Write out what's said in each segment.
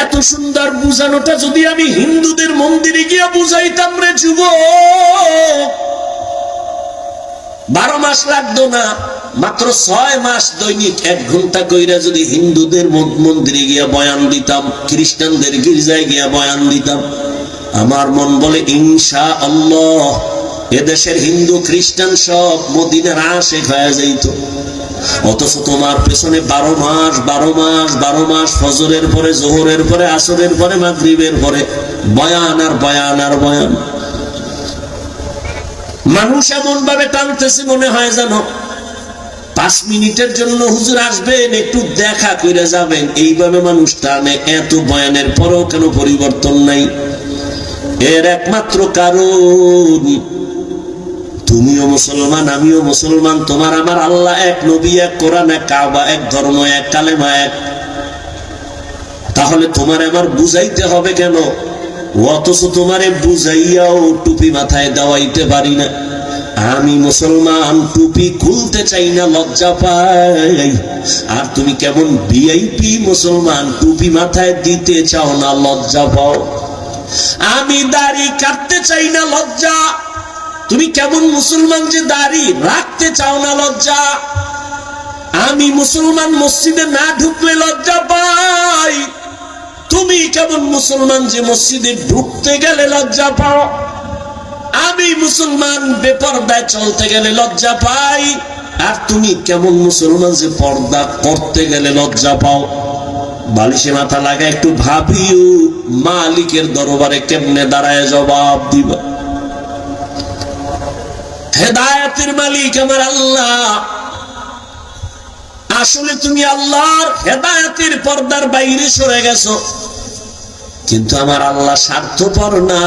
এত সুন্দর বুঝানোটা যদি আমি হিন্দুদের মন্দিরে গিয়া বুঝাইতাম রে যুবক, 12 মাস লাগতো না, মাত্র 6 মাস দৈনিক 1 ঘন্টা কইরা যদি হিন্দুদের মন্দিরে গিয়া বয়ান দিতাম, খ্রিস্টানদের গির্জায় গিয়া বয়ান দিতাম, আমার মন বলে ইনশাআল্লাহ এদেশের হিন্দু খ্রিস্টান সব মদিনার আশিক হয়ে যাইত। অথচ তোমার পেছনে 12 মাস ফজরের পরে, জোহরের পরে, আসরের পরে, মাগরিবের পরে বয়ান আর বয়ান আর বয়ান। মানুষ এমন ভাবে টানতেছে মনে হয় জানো 5 মিনিটের জন্য হুজুর আসবেন, একটু দেখা করে যাবেন, এইভাবে মানুষ টানে। এত বয়ানের পরেও কেন পরিবর্তন নাই? এর একমাত্র কারণ তুমিও মুসলমান, আমিও মুসলমান, তোমার আমার আল্লাহ এক, নবী এক, কোরআন এক, কাবা এক, ধর্ম এক, কালেমা এক। তাহলে তোমার আমার বুঝাইতে হবে কেন? অথচ তোমারে বুঝাইয়াও টুপি মাথায় দেওয়াইতে পারি না। আমি মুসলমান, টুপি খুলতে চাই না, লজ্জা পাই। আর তুমি কেমন ভিআইপি মুসলমান, টুপি মাথায় দিতে চাও না, লজ্জা পাও। আমি দাড়ি কাটতে চাই না, লজ্জা। তুমি কেমন মুসলমান যে দাড়ি রাখতে চাও না, লজ্জা। আমি মুসলমান, মসজিদে না ঢুকলে লজ্জা পাই। তুমি কেমন মুসলমান যে মসজিদে ঢুকতে গেলে লজ্জা পাও। আমি মুসলমান, বেপরদায় চলতে গেলে লজ্জা পাই। আর তুমি কেমন মুসলমান যে পর্দা করতে গেলে লজ্জা পাও। বালিশে মাথা লাগা একটু ভাবিও, মালিকের দরবারে কেমনে দাঁড়ায় জবাব দিবা। হেদায়েতের মালিক আমার আল্লাহ। আসলে তুমি আল্লাহর হেদায়েতের পর্দার বাইরে সরে গেছো। কিন্তু আমার আল্লাহ স্বার্থপর না।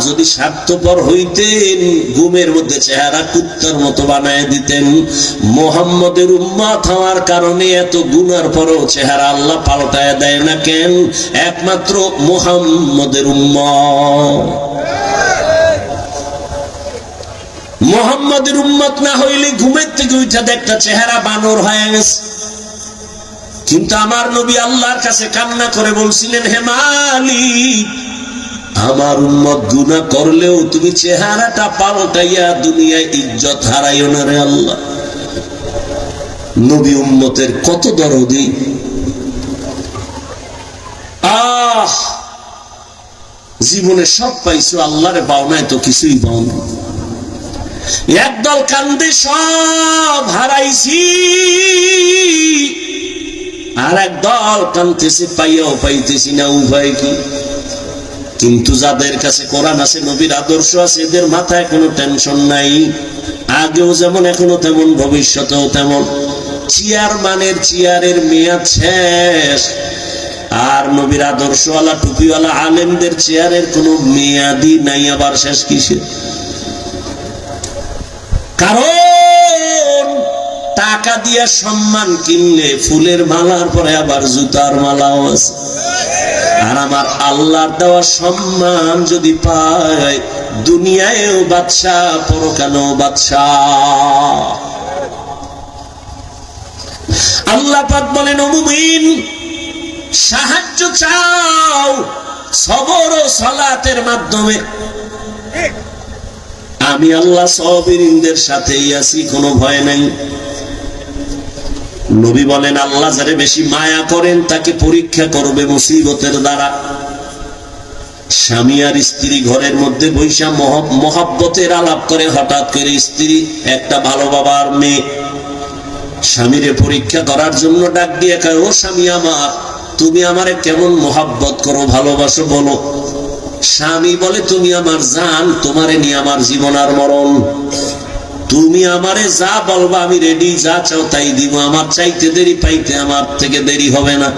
যদি স্বার্থপর হইতেন, ঘুমের মধ্যে চেহারা কুত্তার মতো বানায় দিতেন। মুহাম্মদের উম্মত হওয়ার কারণে এত গুনার পরও চেহারা আল্লাহ পাল্টায় দেয় না কেন? একমাত্র মুহাম্মদের উম্মত। মুহাম্মদের উম্মত না হইলে ঘুমের থেকে উঠা একটা চেহারা বানর হয়ে গেছে। কিন্তু আমার নবী আল্লাহর কাছে কান্না করে বলছিলেন, হে মালিক, আমার উম্মত গুনাহ করলেও তুমি চেহারাটা পাল্টাইয়া দুনিয়ায় ইজ্জত হারাইও না রে আল্লাহ। নবী উম্মতের কত দরদি। জীবনে সব পাইছো, আল্লাহরে পাও নাই তো কিছুই পাও না। একদল কান্দে সব হারাইছি, আর একদল কান্দতেছে পাইয়াও পাইতেছি না, উপায় কি? কিন্তু যাদের কাছে কোরআন আছে, নবীর আদর্শ আছে, এদের মাথায় কোনো টেনশন নাই। আগেও যেমন, এখনো তেমন, ভবিষ্যতেও তেমন। চেয়ারম্যানের চেয়ারের মেয়াদ শেষ, আর নবীর আদর্শওয়ালা টুপিওয়ালা আলেমদের চেয়ারের কোনো মেয়াদই নাই। আবার শেষ কিসে? কারণ টাকা দিয়া সম্মান কিনলে ফুলের মালার পরে আবার জুতার মালাও আছে। আর আমার আল্লাহর দেওয়া সম্মান যদি পায়, দুনিয়ায়ও বাদশা, পরকালেও বাদশা। আল্লাহ পাক বলেন, ও মুমিন, সাহায্য চাও সবর ও সালাতের মাধ্যমে। আমি আল্লাহ সাবিরিনদের সাথেই আছি, কোনো ভয় নাই। নবী বলেন, আল্লাহ যারে বেশি মায়া করেন তাকে পরীক্ষা করবে মুসিবতের দ্বারা। স্বামী আর স্ত্রী ঘরের মধ্যে বৈশা মহব্বতের আলাপ করে, হঠাৎ করে স্ত্রী, একটা ভালো বাবার মেয়ে, স্বামীরে পরীক্ষা করার জন্য ডাক দিয়ে কয়, ও স্বামী আমার, তুমি আমারে কেমন মহব্বত করো, ভালোবাসো বলো। স্বামী বলে, তুমি আমার জান, তোমারে নিয়ে আমার জীবন আর মরণ। তুমি আমারে যা বলবা আমি রেডি, যা চাও তাই দিব, আমার চাইতে দেরি পাইতে আমার থেকে দেরি হবে না।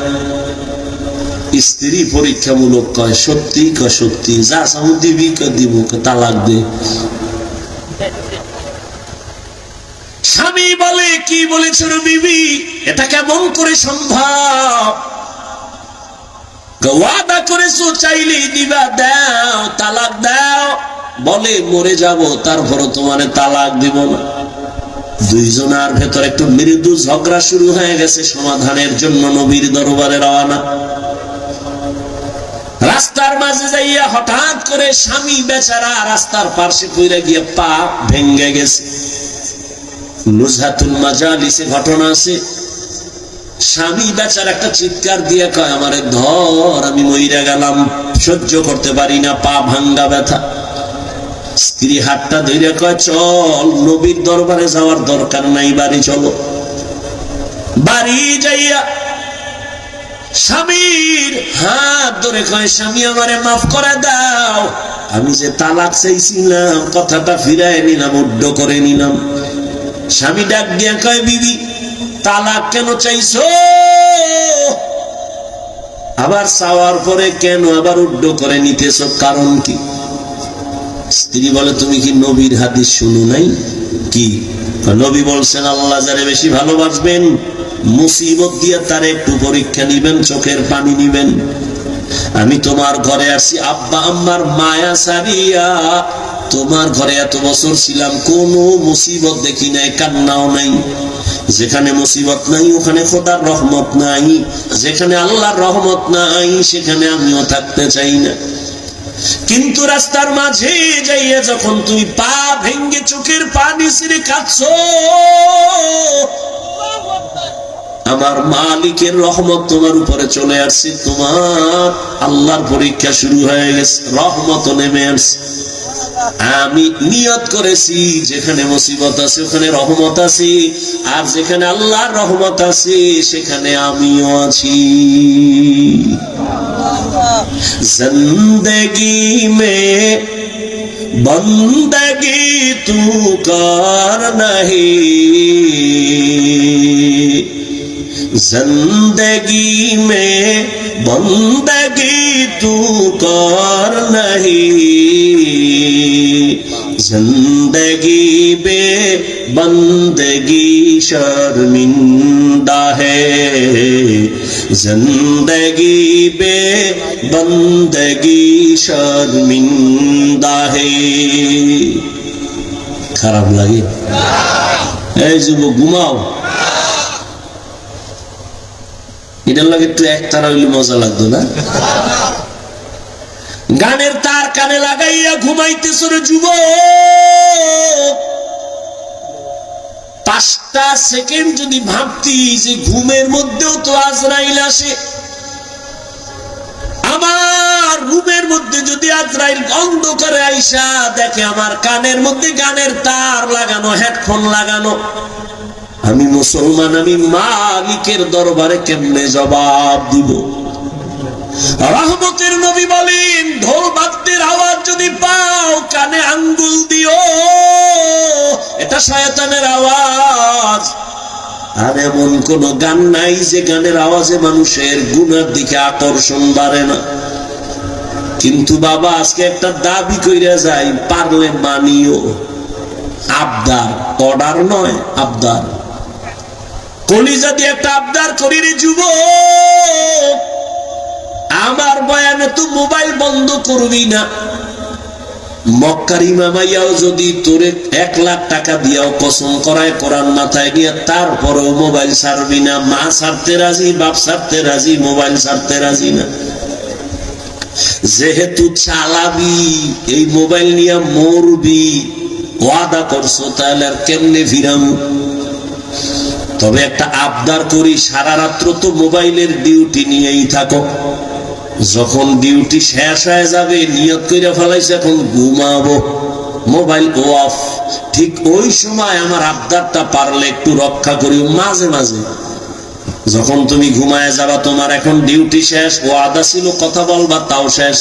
স্ত্রী পরীক্ষামূলক কয়, সত্যি? কয় সত্যি। যা চাও দিবি? দিব। তালাক দে। স্বামী বলে, কি বলেছ রে বিবি, এটা কেমন করে সম্ভব? ওয়াদা করেছো চাইলেই দিবা, দাও, তালাক দাও। বলে, মরে যাব তারপরও তোমারে তালাক দিব না। দুইজনের ভেতর একটু মৃদু ঝগড়া শুরু হয়ে গেছে। সমাধানের জন্য নবীর দরবারে রওনা। রাস্তার মাঝে যাইয়া হঠাৎ করে স্বামী বেচারা রাস্তার পাশে পড়ে গিয়ে পা ভেঙে গেছে। নুজহাতুল মাজালিসে ঘটনা আছে। স্বামী বেচারা একটা চিৎকার দিয়ে কয়, আমারে ধর, আমি মইরা গেলাম, সহ্য করতে পারি না, পা ভাঙ্গা ব্যথা। স্ত্রী হাতটা ধরে কয়, চল, নবীর দরবারে যাওয়ার দরকার নাই, বাড়ি চলো। বাড়ি যাইয়া স্বামীর হাত ধরে কয়, স্বামী আমারে মাফ করে দাও, আমি যে তালাক চাইছিলাম কথাটা ফিরায় নিলাম, উড্ড করে নিলাম। স্বামী ডাক দিয়া কয়, বিবি তালাক কেন চাইছো? আবার চাওয়ার পরে কেন আবার উড্ড করে নিতেছো, কারণ কি? স্ত্রী বলে, তুমি কি নবীর হাদিস শুনো নাই? কি? নবী বলছেন, আল্লাহ যারে বেশি ভালোবাসবেন মুসিবত দিয়ে তার একটু পরীক্ষা নিবেন, চোখের পানি নিবেন। আমি তোমার ঘরে আসি আব্বা আম্মার মায়া সারিয়া, তোমার ঘরে এত বছর ছিলাম, কোনো মুসিবত দেখি নাই, কান্নাও নাই। যেখানে মুসিবত নাই ওখানে খোদার রহমত নাই, যেখানে আল্লাহর রহমত নাই সেখানে আমিও থাকতে চাই না। কিন্তু রাস্তার মাঝে যাইয়া যখন তুমি পা ভেঙ্গে চোখের পানি ছিঁড়ে কাঁদছো, আমার মালিকের রহমত তোমার উপরে চলে আসছে, তোমার আল্লাহর পরীক্ষা শুরু হয়ে গেছে, রহমত নেমে আসছে। আমি নিয়ত করেছি যেখানে মুসিবত আছে ওখানে রহমত আছে, আর যেখানে আল্লাহর রহমত আছে সেখানে আমিও আছি। জিন্দেগি মে বন্দগি তু কর নাহি, जिंदगी में बंदगी तू कर नहीं, जिंदगी बे बंदगी शर्मिंदा है, जिंदगी बे बंदगी शर्मिंदा है। খারাপ লাগে? এই যুবক ঘুমাও, এটার লাগে একটু একতারা হইলে মজা লাগতো না? গানের তার কানে লাগাইয়া ঘুমাইতেছ রে যুবক, 5টা সেকেন্ড যদি ভাবতি যে ঘুমের মধ্যেও তো আজরাইল আসে, আমার রুমের মধ্যে যদি আজরাইল অন্ধকারে আইসা দেখে আমার কানের মধ্যে গানের তার লাগানো, হেডফোন লাগানো, আমি মুসলমান, আমি মালিকের দরবারে কেমনে জবাব দিব? রহমতের নবী বলেন, ঢোল বাদ্যের আওয়াজ যদি পাও কানে আঙ্গুল দিও, এটা শয়তানের আওয়াজ। আর এমন কোন গান নাই যে গানের আওয়াজে মানুষের গুনার দিকে আকর্ষণ বাড়ে না। কিন্তু বাবা আজকে একটা দাবি কইরা যাই, পারলে মানিও। আবদার, অর্ডার নয়, আবদার। কলিজা দিয়ে একটা আবদার করি রে যুবক, আমার বয়ানে তো মোবাইল বন্ধ করবি না। মক্কার ইমামাইয়াও যদি তোরে 1 লাখ টাকা দিয়াও কসম করায় কোরআন মাথায় নিয়ে, তারপরেও মোবাইল ছাড়বি না। মা ছাড়তে রাজি, বাপ ছাড়তে রাজি, মোবাইল ছাড়তে রাজি না। যেহেতু চালাবি, এই মোবাইল নিয়ে মরবি, ওয়াদা করছো, তাহলে আর কেমনে ফিরামু? তবে একটা আবদার করি, সারা রাত্র তো মোবাইলের ডিউটি নিয়েই থাকো, যখন ডিউটি শেষ হয়ে যাবে নিয়ত করে ফেলাইছে এখন ঘুমাবো, মোবাইল অফ, ঠিক ওই সময় আমার আবদারটা পারলে একটু রক্ষা করি। মাঝে মাঝে যখন তুমি ঘুমায় যাবা, তোমার এখন ডিউটি শেষ, ওয়াদা ছিল কথা বলবা, তাও শেষ,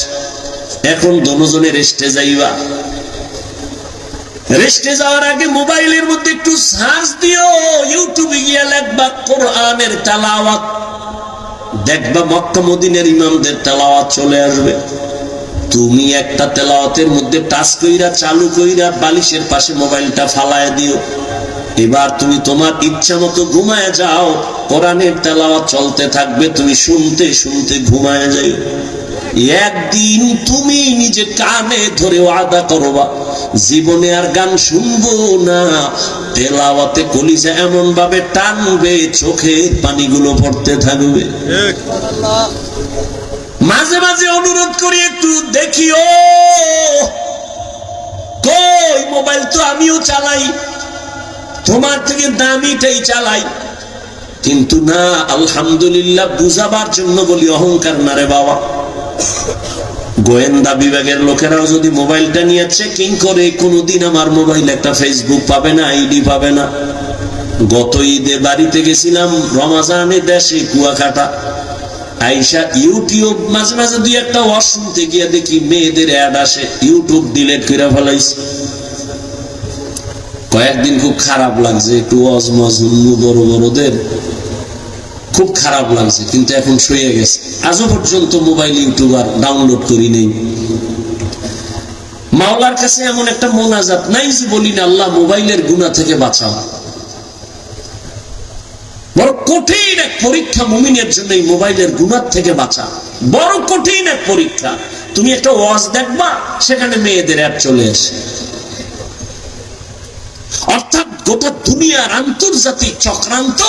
এখন দুজনে রেস্টে যাইবা। রেস্টে যাওয়ার আগে মোবাইলের মধ্যে একটু সার্চ দিও, ইউটিউবে গিয়ে লিখবা কোরআনের তেলাওয়াত, দেখবা মক্কা মদিনার ইমামদের তেলাওয়াত চলে আসবে। তুমি একটা তেলাওয়াতের মধ্যে টাচ কইরা চালু কইরা বালিশের পাশে মোবাইলটা ফালায় দিও। এবার তুমি তোমার ইচ্ছা মতো ঘুমায় যাও, কোরআনের তেলাওয়াত চলতে থাকবে, তুমি শুনতে শুনতে ঘুমায় যাও। একদিন তুমি নিজে কানে ধরে ওয়াদা করবা, জীবনে আর গান শুনবো না। তেলাওয়াতে কলিজা এমন ভাবে টানবে, চোখের পানিগুলো পড়তে থাকবে। মাঝে মাঝে অনুরোধ করি একটু দেখিও, কই মোবাইল তো আমিও চালাই, তোমার থেকে দামিটাই চালাই। কিন্তু না, আলহামদুলিল্লাহ বুঝাবার জন্য বলি, অহংকার না রে বাবা। গোয়েন্দা বিভাগের লোকেরাও যদি মোবাইলটা নিয়ে চেকিং করে, কোনোদিন আমার মোবাইল একটা ফেসবুক পাবে না, আইডি পাবে না। গত ঈদে বাড়িতে গেছিলাম, রমাজানে দেশে কুয়াকাটা, আইসা ইউটিউব মাঝে মাঝে দুই একটা ওয়াজ শুনতে গিয়ে দেখি মেয়েদের অ্যাড আসে, ইউটিউব ডিলিট করে ফেলাইছে। কয়েকদিন খুব খারাপ লাগছে, একটু ওয়াজ বড় বড়দের খুব খারাপ লাগছে, কিন্তু এখন সয়ে গেছে। আজও পর্যন্ত মোবাইল ইউটিউব আর ডাউনলোড করি নেই। মাওলার কাছে এমন একটা মোনাজাত নাই যে বলি না, আল্লাহ মোবাইলের গুনাহ থেকে বাঁচাও। বড় কঠিন এক পরীক্ষা মুমিনের জন্য এই মোবাইলের গুনাহ থেকে বাঁচা, বড় কঠিন এক পরীক্ষা। তুমি একটা ওয়াজ দেখবা, সেখানে মেয়েদের অ্যাড চলে আসে। অর্থাৎ গোটা দুনিয়ার আন্তর্জাতিক চক্রান্ত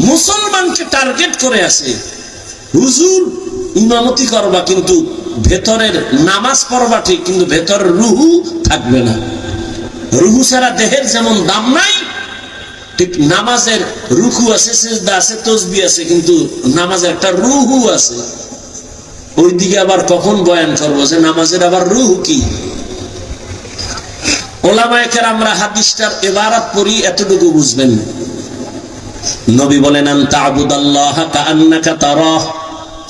মুসলমানকে টার্গেট করে আছে। হুজুর ইমামতি করবা, কিন্তু ভেতরের নামাজ পড়বা ঠিক, কিন্তু ভেতরের রুহু থাকবে না। রুহু ছাড়া দেহের যেমন দাম নাই, ঠিক নামাজের রুকু আছে, সিজদা আছে, তাসবিহ আছে, কিন্তু নামাজের একটা রুহু আছে। ওই দিকে আবার কখন বয়ান করবো যে নামাজের আবার রুহু কি। ওলামায়ে কেরামরা হাদিসটার ইবারত পড়ি, এতটুকু বুঝবেন। নবী বলেন, আন তা'বুদাল্লাহা কাআন্নাকা তারাহ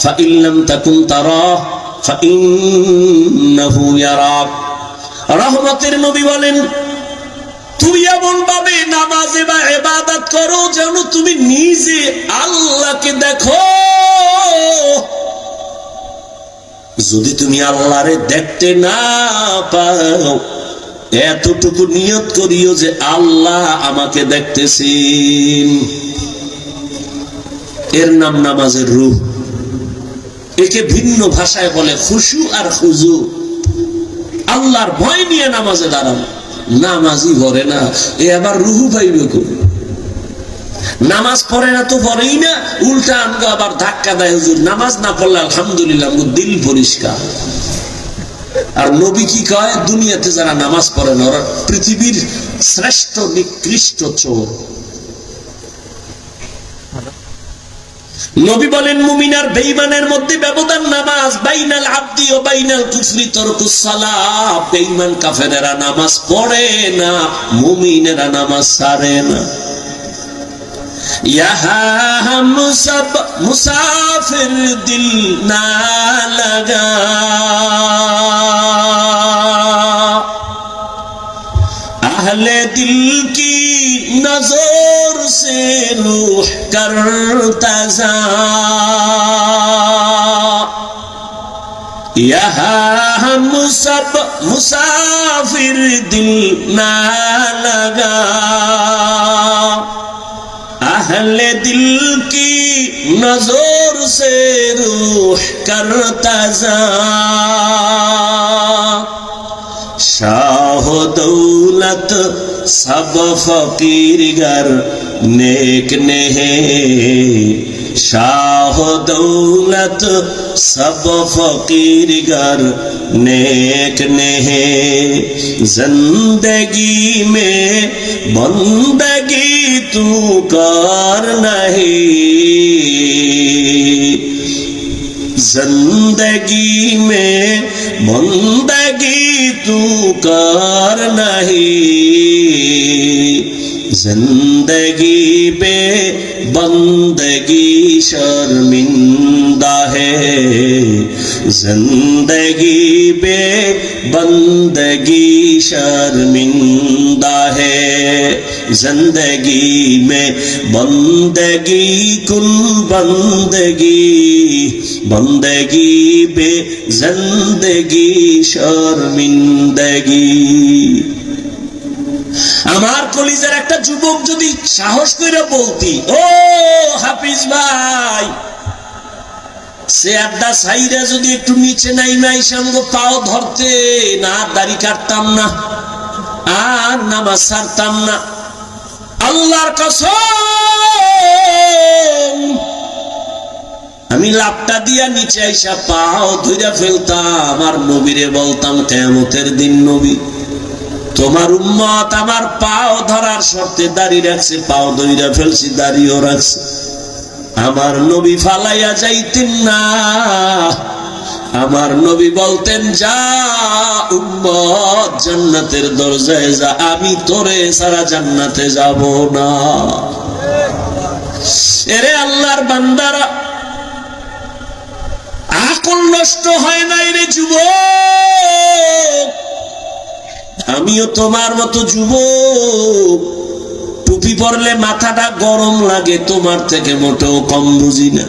ফাইন লাম তাকুন তারাহ ফাইন্নাহু ইয়ারাক। রহমতের নবী বলেন, তুমি এমন ভাবে নামাজে বা ইবাদত করো যেন তুমি নিজে আল্লাহকে দেখো। যদি তুমি আল্লাহরে দেখতে না পাও, এতটুকু নিয়ত করিও যে আল্লাহ আমাকে দেখতেছেন। এর নাম নামাজের রূহ। একে ভিন্ন ভাষায় বলে খুশু আর খুজু। আল্লাহর ভয় নিয়ে নামাজে দাঁড়ানো। নামাজই পড়ে না, এ আবার রুহু পাইবে কো? নামাজ পড়ে না তো পড়েই না, উল্টা আমগো আবার ধাক্কা দেয়, হুজুর নামাজ না পড়লে আলহামদুলিল্লাহ আমগো দিল পরিষ্কার। আর নবী কি কয়, দুনিয়াতে যারা নামাজ পড়ে না ওরা পৃথিবীর শ্রেষ্ঠ নিকৃষ্ট চোর। নবী বলেন, মুমিন আর বেঈমানের মধ্যে ব্যবধান নামাজ। বাইনাল আবদি ও বাইনাল কুফরি তরকুস সালাহ। বেঈমান কাফেরেরা নামাজ পড়ে না, মুমিনেরা নামাজ ছাড়ে না। ইহা হাম সব মুসাফির দিল না লাগা, अहले दिल की नजर से रूह करता जा, यहाँ हम सब मुसाफिर दिल ना लगा, अहले दिल की नजर से रूह करता जा, शाह दौलत सब फकीर गर नेक ने है, शाह दौलत सब फकीर गर नेक ने है, जिंदगी में बंदगी तू कर नहीं, जिंदगी में बंदगी तू कर नहीं, जिंदगी पे बंदगी शर्मिंदा है, जिंदगी पे बंदगी शर्मिंदा है, जिंदगी में बंदगी कुल बंदगी, बंदगी बे जिंदगी शर्मिंदगी। আমার কলিজার একটা যুবক যদি সাহস করে বলতি, ও হাফিজ ভাই, সে আড্ডা সাইরা যদি একটু নিচে নাইমা ইসামগো পাও ধরতে না, দাড়ি কাটতাম না আর নামাজ ছাড়তাম না। আল্লাহর কসম, আমি লাপটা দিয়া নিচে আইসা পাও ধইরা ফেলতাম আর নবীরে বলতাম, কিয়ামতের দিন নবী তোমার উম্মত আমার পাও ধরার শর্তে দাঁড়িয়ে রাখছে, পাও ধইরা ফেলছি, দাঁড়িয়েও রাখছে। আমার নবী ফালাইয়া যাইতেন না, আমার নবী বলতেন, যা উম্মত জান্নাতের দরজায় যা, আমি তোরে ছাড়া জান্নাতে যাব না। এরে আল্লাহর বান্দারা, আকল নষ্ট হয় নাই রে যুবক, আমিও তোমার মতো যুবক। টুপি পরলে মাথাটা গরম লাগে, তোমার থেকে মোটেও কম বুঝি না।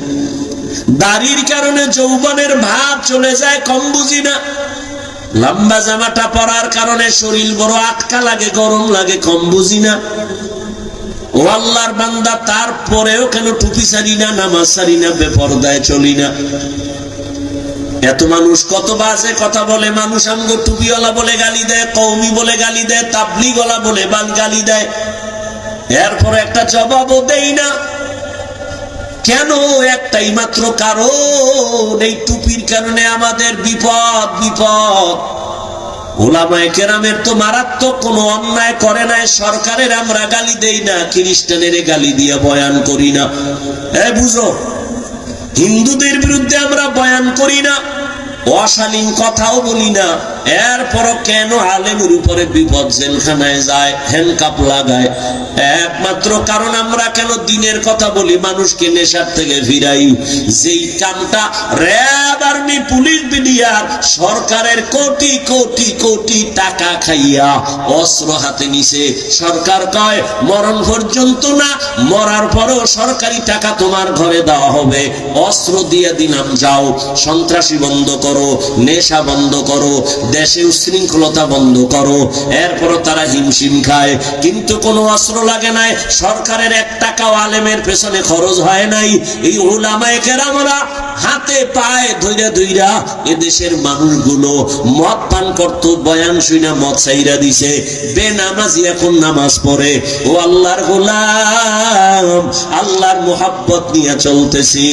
দাড়ির কারণে যৌবনের ভাব চলে যায়, কম বুঝি না। লম্বা জামাটা পরার কারণে শরীর বড় আটকা লাগে, গরম লাগে, কম বুঝি না। ও আল্লাহর বান্দা, তারপরেও কেন টুপি ছাড়ি না, নামাজ ছাড়ি না, বেপরদায় চলি না? এত মানুষ কত বাজে কথা বলে, মানুষ আমগো টুপিওয়ালা বলে গালি দেয়, কওমি বলে গালি দেয়, তাবলীগওয়ালা বলে গালি দেয়, এরপর একটা জবাবও দেই না। কেন? একটাই মাত্র কারণ, এই টুপির কারণে আমাদের বিপদ। বিপদ উলামায়ে কেরামের তো মারাত্মক কোনো অন্যায় করে নাই, সরকারের আমরা গালি দেই না, খ্রিস্টানের গালি দিয়ে বয়ান করি না। বুঝো, হিন্দুদের বিরুদ্ধে আমরা বয়ান করি না, অশালীন কথাও বলি না, এরপরও কেন আলেমের উপরে বিপদ, জেলখানায় যায়, হ্যান্ডকাপ লাগায়? একমাত্র কারণ আমরা কেন দিনের কথা বলি, মানুষকে নেশার থেকে ফিরাই। যেই কামটা র্যাব, আর্মি, পুলিশ, বিডিআর সরকারের কোটি কোটি কোটি টাকা খাইয়া অস্ত্র হাতে নিছে, সরকার কয় মরণ পর্যন্ত না, মরার পরেও সরকারি টাকা তোমার ঘরে দেওয়া হবে, অস্ত্র দিয়ে দিলাম, যাও সন্ত্রাসী বন্ধ করো, নেশা বন্ধ করো, দেশে উশৃঙ্খলতা বন্ধ করো। এরপরও তারা হিমশিম খায়, কিন্তু কোনো অস্ত্র লাগে নাই, সরকারের 1 টাকাও আলেমের পেছনে খরচ হয় নাই। এই উলামায়ে কেরামরা হাতে পায়ে ধইরা ধইরা এদেশের মানুষগুলো মদ পান করত, বয়ান শুনা মদ ছাইরা দিছে, বেনামাজি এখন নামাজ পড়ে। ও আল্লাহর গোলাম, আল্লাহর মুহাব্বত নিয়ে চলতেছি,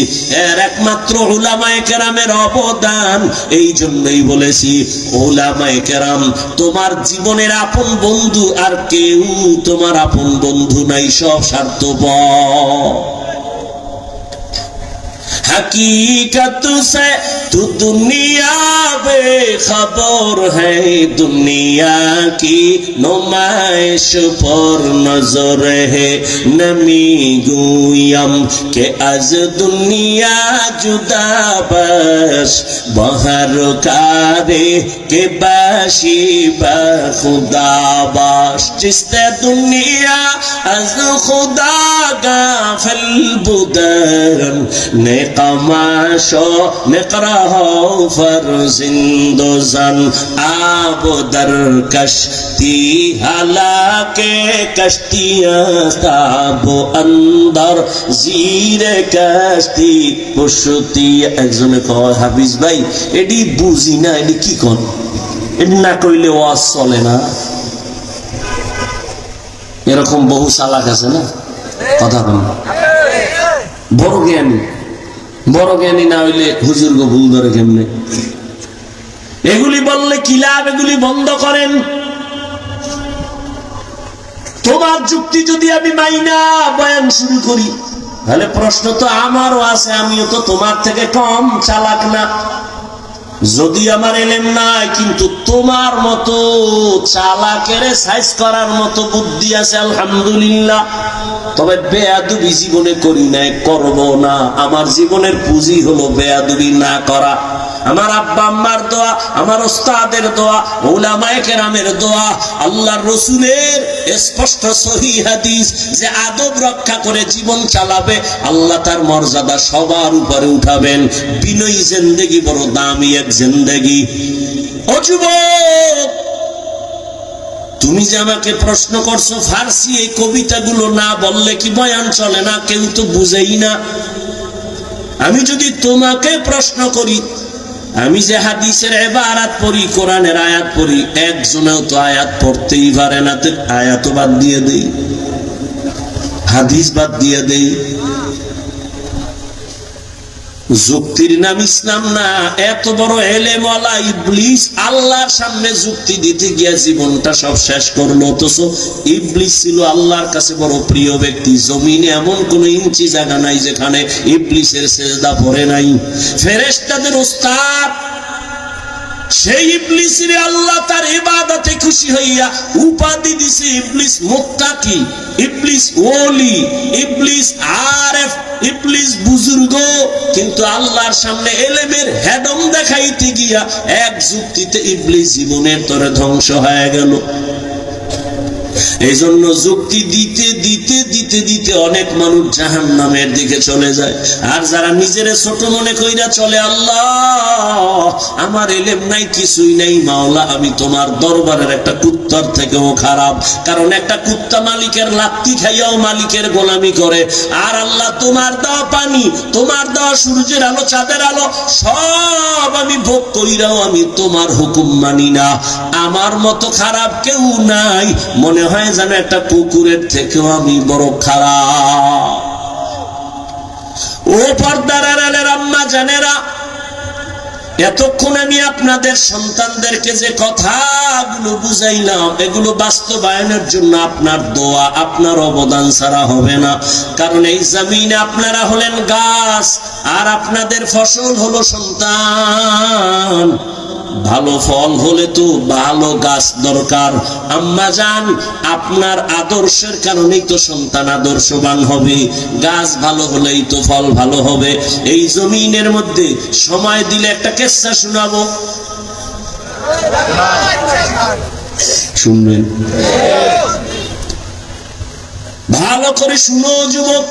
এর একমাত্র উলামায়ে কেরামের অবদান। এই জন্যই বলেছি, উলামায়ে কেরাম তোমার জীবনের আপন বন্ধু, আর কেউ তোমার আপন বন্ধু নাই, সব স্বার্থপর। हकीकत से तू दुनिया बेखबर है, दुनिया की नुमाइश पर नजर है, नमी गुयम के आज दुनिया जुदा बस, बहर कारे के बाशी बा खुदा बाश, जिसते दुनिया आज खुदा गाफिल बुदरन ने कमाशो निकराह फरजिंदोजन, आब दर कश्ती हालाके कश्तियां ताबो अंदर जीरे कश्ती पुष्टी। একজনে কয়, হাফিজ ভাই এডি বুঝি না, এডি কি কোন, এডি না কইলে ওয়াজ চলে না। এরকম বহু চালাক আছে না, কথা বল। বড় জ্ঞানী না হইলে হুজুর গো ভুল ধরে কেমনে? এগুলি বললে কি লাভ? এগুলি বন্ধ করেন। তোমার যুক্তি যদি আমি মাইনা বয়ান শুরু করি, তাহলে প্রশ্ন তো আমারও আছে, আমিও তো তোমার থেকে কম চালাক না। যদি আমার এলেম নাই, কিন্তু তোমার মতো চালাকের সাইজ করার মতো বুদ্ধি আছে, আলহামদুলিল্লাহ। তবে বেয়াদবি জীবনে করি নাই, করব না। আমার জীবনের পুঁজি হলো বেয়াদবি না করা। আমার আব্বা আম্মার দোয়া, আমার ওস্তাদের দোয়া, উলামায়ে কেরামের দোয়া, আল্লাহর রাসূলের স্পষ্ট সহিহ হাদিস, যে আদব রক্ষা করে জীবন চালাবে, আল্লাহ তার মর্যাদা সবার উপরে উঠাবেন। বিনয়ী জিন্দেগি বড় দামি এক জিন্দেগি। ও যুবক, তুমি যে আমাকে প্রশ্ন করছো, ফার্সি এই কবিতাগুলো না বললে কি বয়ান চলে না? কেউ তো বুঝেই না। আমি যদি তোমাকে প্রশ্ন করি, আমি যে হাদিসের ইবারাত পড়ি, কোরআনের আয়াত পড়ি, একজনেও তো আয়াত পড়তেই পারে না, তো আয়াত বাদ দিয়ে দেই, হাদিস বাদ দিয়ে দেই। যুক্তির নাম ইসলাম না। এত বড় এলেমওয়ালা ইবলিস আল্লাহর সামনে যুক্তি দিতে গিয়া জীবনটা সব শেষ করলো। অথচ ইবলিস ছিল আল্লাহর কাছে বড় প্রিয় ব্যক্তি। জমিনে এমন কোন ইঞ্চি জায়গা নাই যেখানে ইবলিসের সেজদা পড়ে নাই। ফেরেশতাদের উস্তাদ সেই ইবলিসের আল্লাহ তার ইবাদতে খুশি হইয়া উপাধি দিছে ইবলিস মুত্তাকি, ইবলিস ওলি, ইবলিস আরেফ, ইবলিস বুজুর্গ। কিন্তু আল্লাহর সামনে এলেমের হেডম দেখাইতে গিয়া এক যুক্তিতে ইবলিস জীবনের তরে ধ্বংস হয়ে গেল। এই জন্য যুক্তি দিতে দিতে দিতে দিতে অনেক মানুষ জাহান্নামের দিকে চলে যায়। আর যারা নিজেরে ছোট মনে কইরা চলে, আল্লাহ আমার এলেম নাই, কিছুই নাই, মাওলা আমি তোমার দরবারের একটা কুত্তার থেকেও খারাপ। কারণ একটা কুত্তা মালিকের লাত্তি খাইয়াও মালিকের গোলামি করে। আর আল্লাহ তোমার দেওয়া পানি, তোমার দেওয়া সূর্যের আলো, চাঁদের আলো সব আমি ভোগ কইরাও আমি তোমার হুকুম মানি না। আমার মতো খারাপ কেউ নাই, মনে হয় যেন একটা কুকুরের থেকেও আমি বড় খারাপ। ও পর্দার আড়ালের আম্মা জানেরা, এতক্ষণ আমি আপনাদের সন্তানদেরকে যে কথাগুলো বুঝাইলাম, এগুলো বাস্তবায়নের জন্য আপনার দোয়া, আপনার অবদান ছাড়া হবে না। কারণ এই জমিনে আপনারা হলেন গাছ, আর আপনাদের ফসল হলো সন্তান। ভালো ফল হলে তো ভালো গাছ দরকার। আম্মা জান, আপনার আদর্শের কারণেই তো সন্তান আদর্শবান হবে। গাছ ভালো হলেই তো ফল ভালো হবে। এই জমিনের মধ্যে সময় দিলে একটা কিস্সা শোনাবো, শুনবেন? ভালো করে শুনো যুবক,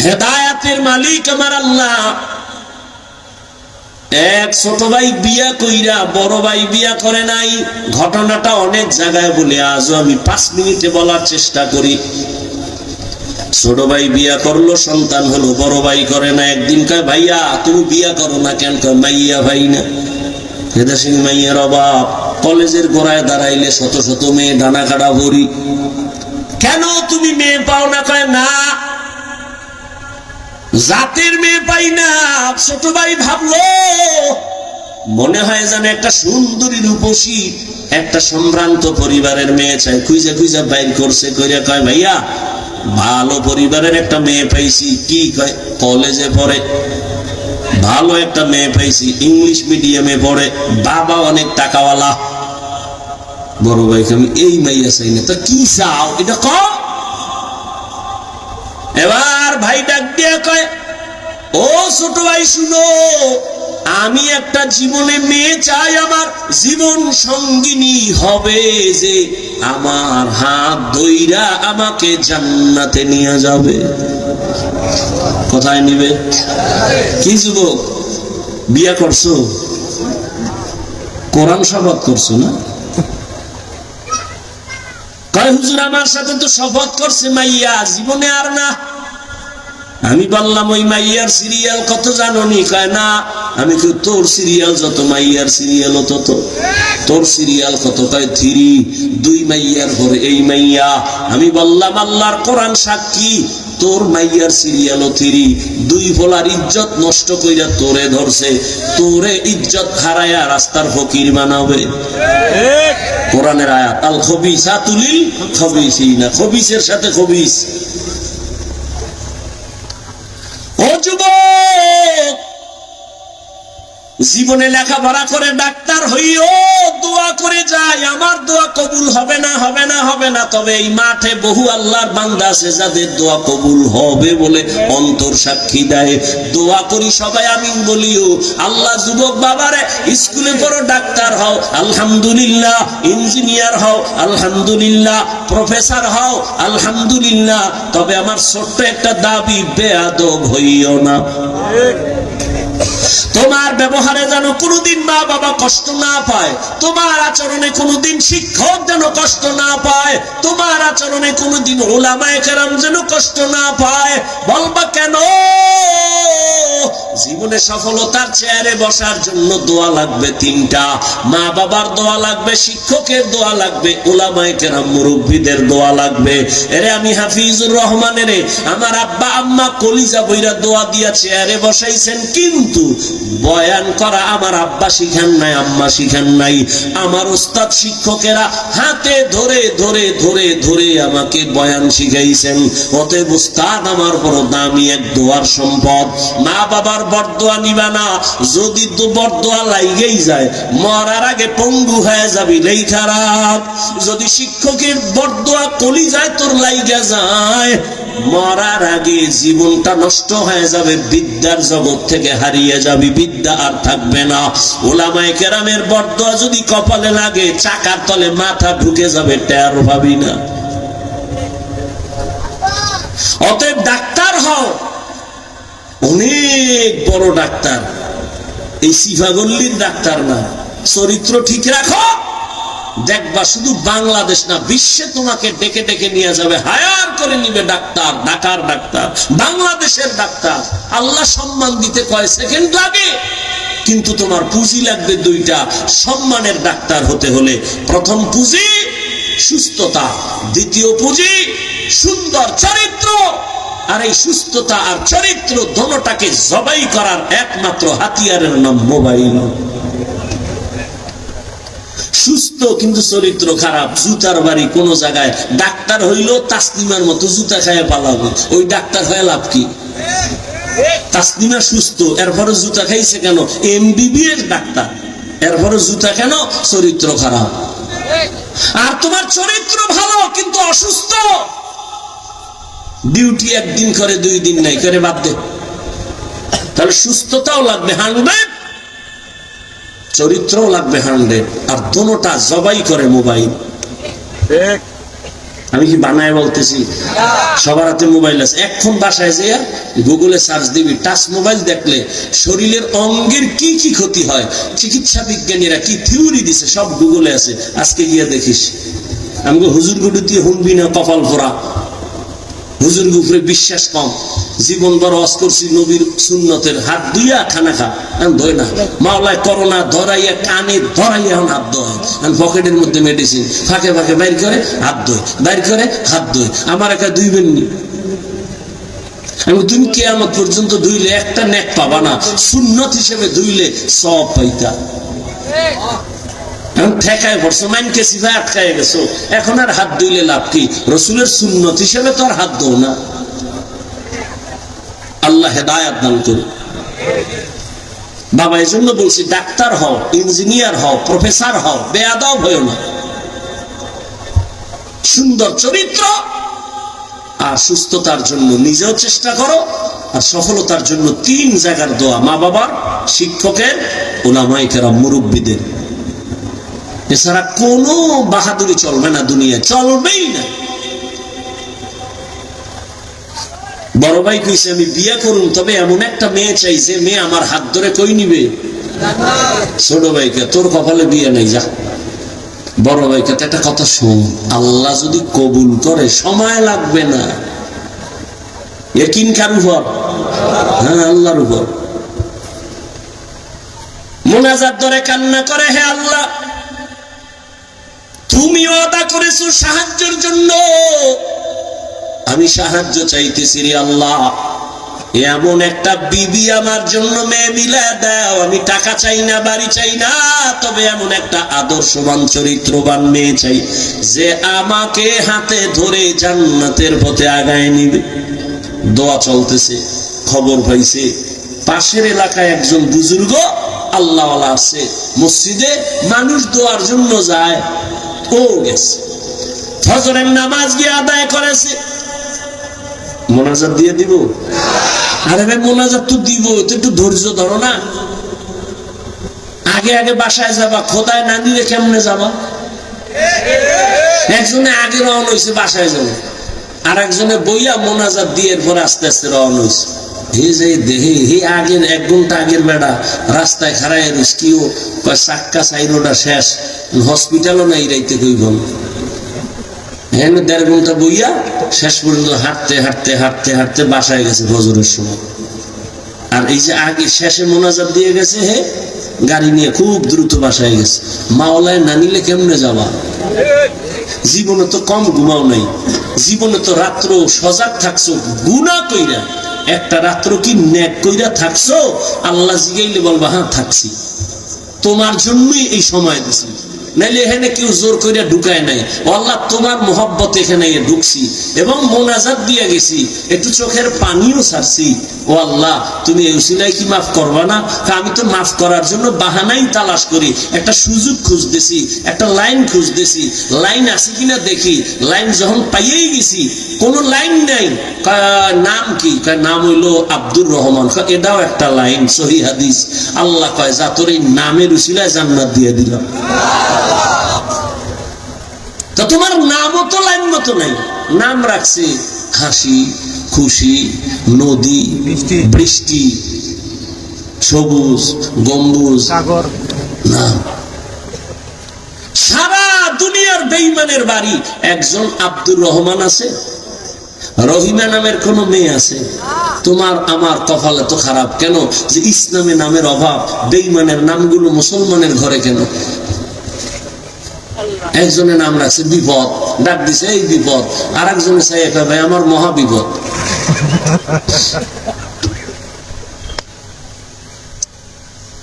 হেদায়েতের মালিক আমার আল্লাহ। এক ছোট ভাই বিয়া কইরা বড় ভাই বিয়া করে নাই। ঘটনাটা অনেক জায়গায় বলে, আজও আমি 5 মিনিটে বলার চেষ্টা করি। ছোট ভাই বিয়া করলো, সন্তান হলো, বড় ভাই করে না। একদিন কয়, ভাইয়া তুমি বিয়া করো না কেন? কয় মাইয়া ভাই না, হেদাসিং মাইয়ার অভাব। কলেজের গোড়ায় দাঁড়াইলে শত শত মেয়ে ডানা কাটা ভরি, কেন তুমি মেয়ে পাও না? কয় না, জাতের মেয়ে পাই না। ছোট ভাই ভাবলো, মনে হয় যেন একটা সুন্দরী রূপসী একটা সম্ভ্রান্ত পরিবারের মেয়ে চাই। খুঁজে খুঁজে বাইর করছে, কইরা কয় ভাইয়া ভালো পরিবারের একটা মেয়ে পাইছি। কি? কয় কলেজে পড়ে, ভালো একটা মেয়ে পাইছি, ইংলিশ মিডিয়ামে পড়ে, বাবা অনেক টাকাওয়ালা। বড় ভাইকে আমি এই মাইয়া চাই না। তো কি চাও এটা কম? এবার ভাই ডাক দিয়ে কয়, ও ছোট ভাই শুনো, আমি একটা জীবনে মেয়ে চাই, আমার জীবন সঙ্গিনী হবে যে আমার হাত ধইরা আমাকে জান্নাতে নিয়ে যাবে। কোথায় নিবে? কি যুবক, বিয়া করছো? কোরআন শপথ করছো না? কয় হুজুর আমার সাথে তো শপথ করছে মাইয়া, জীবনে আর না। আমি বললাম ওই মাইয়ার সিরিয়াল কত জানোনি? কয় না। আমি কি তোর সিরিয়াল যত মাইয়ার সিরিয়াল তত। তোর সিরিয়াল কত? কয় 3। 2 মাইয়ার ঘরে এই মাইয়া। আমি বললাম আল্লাহর কোরআন সাক্ষী, তোর মাইয়ার সিরিয়াল 3। 2 ভোলার ইজ্জত নষ্ট কইরা তোরে ধরছে, তোরে ইজ্জত হারায়া রাস্তার ফকির বানাবে। কোরআনের আয়াত, আল খবিসাতু লিল খবিসিনা, খবিসের সাথে খবিস। ও যুবক, জীবনে লেখাপড়া করে ডাক্তার হইও, দোয়া করে যায়, আমার দোয়া কবুল হবে না, হবে না, হবে না। তবে এই মাঠে বহু আল্লাহর বান্দা আছে যাদের দোয়া কবুল হবে বলে অন্তর সাক্ষী দেয়। দোয়া করি সবাই আমিন বলিও। আল্লাহ যুবক বাবারে, স্কুলে পড়ো, ডাক্তার হও আলহামদুলিল্লাহ, ইঞ্জিনিয়ার হও আলহামদুলিল্লাহ, প্রফেসর হও আলহামদুলিল্লাহ। তবে আমার ছোট্ট একটা দাবি, বেয়াদব হইও না। তোমার ব্যবহারে যেন কোনোদিন মা বাবা কষ্ট না পায়, তোমার আচরণে কোনোদিন শিক্ষক যেন কষ্ট না পায়, তোমার আচরণে কোনোদিন উলামায়ে কেরাম যেন কষ্ট না পায়। বলবা কেন? জীবনে সফলতার চেয়ারে বসার জন্য দোয়া লাগবে তিনটা। মা বাবার দোয়া লাগবে, শিক্ষকের দোয়া লাগবে, উলামায়ে কেরাম মুরব্বিদের দোয়া লাগবে। এরে আমি হাফিজুর রহমানের আমার আব্বা আম্মা কলিজা বইরা দোয়া দিয়া চেয়ারে বসাইছেন, কিন্তু বয়ান করা আমার আব্বা শিখান নাই, আম্মা শিখান নাই। আমার ওস্তাদ শিক্ষকেরা হাতে ধরে ধরে ধরে ধরে আমাকে বয়ান শিখাইছেন। অতএব ওস্তাদ আমার বড় দামি এক দোয়ার সম্পদ। মা বাবার বরদোয়া নিবা না, যদি তো বরদোয়া লাইগেই যায় মরার আগে পঙ্গু হয়ে যাবি, এই খারাপ। যদি শিক্ষকের বরদোয়া কলিজায় তোর লাইগা যায় মরার আগে জীবনটা নষ্ট হয়ে যাবে, বিদ্যার জগৎ থেকে হারিয়ে যাবি, বিদ্যা আর থাকবে না। উলামায়ে কেরামের বরদোয়া যদি কপালে লাগে চাকার তলে মাথা ঢুকে যাবে, টের পাবি না। অতএব ডাক্তার হও, অনেক বড় ডাক্তার, এই সিফাগল্লির ডাক্তার না। চরিত্র ঠিক রাখো, দেখবা শুধু বাংলাদেশ না বিশ্বে তোমাকে ডেকে ডেকে নিয়ে যাবে, হায়ার করে নিবে ডাক্তার, ঢাকার ডাক্তার, বাংলাদেশের ডাক্তার। আল্লাহ সম্মান দিতে কয় সেকেন্ড লাগে, কিন্তু তোমার পুঁজি লাগবে দুইটা। সম্মানের ডাক্তার হতে হলে প্রথম পুঁজি সুস্থতা, দ্বিতীয় পুঁজি সুন্দর চরিত্র। আর এই সুস্থতা আর চরিত্র দোনোটাকে জবাই করার একমাত্র হাতিয়ারের নাম মোবাইল। সুস্থ কিন্তু চরিত্র খারাপ, জুতার বাড়ি কোন জায়গায়। ডাক্তার হইলো তাসলিমার মতো জুতা খায় পালাবে, ওই ডাক্তার হয়ে লাভ কি? তাসলিমা সুস্থ, এরপরে জুতা খাইছে কেন? এমবিবিএস ডাক্তার, এরপরে জুতা কেন? চরিত্র খারাপ। আর তোমার চরিত্র ভালো কিন্তু অসুস্থ, ডিউটি একদিন করে 2 দিন নাই করে বাদ দে। তাহলে সুস্থতাও লাগবে 100, চরিত্রও লাগবে 100, আর দোনোটা জবাই করে মোবাইল। আমি কি বানায় বলতেছি? সবার হাতে মোবাইল আছে। এখন বাসায় যে গুগলে সার্চ দিবি, টাচ মোবাইল দেখলে শরীরের অঙ্গের কি কি ক্ষতি হয়, চিকিৎসা বিজ্ঞানীরা কি থিওরি দিছে সব গুগলে আছে। আজকে গিয়ে দেখিস। আমাকে হুজুর গুডুতি হুনবি না, কপাল ফোরা। হুজুর উপরে বিশ্বাস কম, জীবন বড় ওয়াজ করছি নবীর সুন্নতের, হাত দিয়া খানা খা, ধোয় না। মাওলায় করোনা ধরাইয়া কানে ধরাইয়া এখন হাত ধোয়, পকেটের মধ্যে মেডিসিন ফাঁকে ফাঁকে বাইর করে হাত ধোয়, বাইর করে হাত ধোয়। আমার একা ধুইবেন নি? তুমি কিয়ামত পর্যন্ত ধুইলে একটা নেক পাবা না, সুন্নত হিসেবে ধুইলে সব পাইতা। ঠেকায় পড়ছো, মাইনকে সিফায় আটকায় গেছো, এখন আর হাত ধুইলে লাভ কি? রসুলের সুন্নত হিসেবে তো আর হাত ধো না। আল্লাহ হেদায়াত দান করুন। বাবা এই জন্য বলছি, ডাক্তার হও, ইঞ্জিনিয়ার হও, প্রফেসর হও, বেয়াদব হও না। সুন্দর চরিত্র আর সুস্থতার জন্য নিজেও চেষ্টা করো, আর সফলতার জন্য 3 জায়গার দোয়া, মা বাবার, শিক্ষকের, উলামায়ে কেরাম মুরব্বিদের। এছাড়া কোনো বাহাদুরি চলবে না, দুনিয়া চলবেই না। বড় ভাই কইছে আমি বিয়ে করুন, তবে এমন একটা মেয়ে চাই যে মেয়ে আমার হাত ধরে কই নিবে। ছোট ভাইকে তোর কপালে বিয়ে নাই, যা। বড় ভাইকে একটা কথা শোন, আল্লাহ যদি কবুল করে সময় লাগবে না। ইয়াকিন কার উপর? হ্যাঁ, আল্লাহর উপর। মুনাজাত ধরে কান্না করে, হে আল্লাহ তুমি ওয়াদা করেছো সাহায্যের জন্য, আমি সাহায্য চাইতেছি রে আল্লাহ। এমন একটা বিবি আমার জন্য মেয়ে মিলা দাও, আমি টাকা চাই না, বাড়ি চাই না, তবে এমন একটা আদর্শবান চরিত্রবান মেয়ে চাই যে আমাকে হাতে ধরে জান্নাতের পথে আগায় নিবে। দোয়া চলতেছে, খবর পাইছে পাশের এলাকায় একজন বুজুর্গ আল্লাহওয়ালা আছে, মসজিদে মানুষ দোয়ার জন্য যায়, ও গেছে ফজরের নামাজ গিয়ে আদায় করেছে। মোনাজাত দিয়ে দিব? আরে ভাই মোনাজাত তো দিব, একটু ধৈর্য ধরো না। আগে আগে বাসায় যাবা, খোদায় না দিলে কেমনে যাবা? একজনে আগে রওনা হয়েছে বাসায় যাবে, আর একজনে বইয়া মোনাজাত দিয়ে এরপর আস্তে আস্তে রওনা হয়েছে। এই যে দেহে হে আগের 1 ঘন্টা আগের বেড়া রাস্তায় খাড়ায় রুস্কিও চাক্কা সাইরোটা শেষ, হসপিটালও নাই রাইতে কইব হ্যাঁ 1.5 ঘন্টা বইয়া শেষ পর্যন্ত হাঁটতে হাঁটতে হাঁটতে হাঁটতে বাসায় গেছে ফজরের সময়। আর এই যে আগে শেষে মোনাজাত দিয়ে গেছে, হে গাড়ি নিয়ে খুব দ্রুত বাসায় গেছে। মাওলায় না নিলে কেমনে যাবা? জীবনে তো কম ঘুমাও নাই, জীবনে তো রাত্র সজাগ থাকছো গুনাহ কইরা, একটা রাত্র কি নেক কইরা থাকছো? আল্লাহ জিগাইলে বলবা হ্যাঁ থাকছি, তোমার জন্যই এই সময় দিছি, নাইলে এখানে কেউ জোর কইরা ঢুকায় নাই। আল্লাহ তোমার মোহব্বত এখানে ঢুকছি এবং মোনাজাত দিয়ে গেছি, একটু চোখের পানিও ছাড়ছি। ও আল্লাহ তুমি এই উসিলায় কি মাফ করবা না? আমি তো মাফ করার জন্য বাহানাই তালাশ করি, একটা সুযোগ খুঁজতেছি, একটা লাইন খুঁজতেছি, লাইন আছে কিনা দেখি। লাইন যখন পাইয়েই গেছি, কোন লাইন নাই। নাম কি? নাম হইলো আব্দুর রহমান। এটাও একটা লাইন, সহিহ হাদিস। আল্লাহ কয় যা তোর এই নামের উসিলায় জান্নাত দিয়ে দিলাম। তো তোমার নামও তো লাইন মতো নাই। নাম রাখছে হাসি, খুশি, নদী, বৃষ্টি, সবুজ, গম্বুজ, সাগর। না, সারা দুনিয়ার বেঈমানের বাড়ি একজন আব্দুর রহমান আছে, রহিমা নামের কোন মেয়ে আছে? তোমার আমার কপালে তো খারাপ কেন যে ইসলামে নামের অভাব, বেঈমানের নামগুলো মুসলমানের ঘরে কেন? একজনের নাম রাখছে বিপদ, ডাক দিছে এই বিপদ, আর একজনে চাই একা ভাই আমার মহা বিপদ।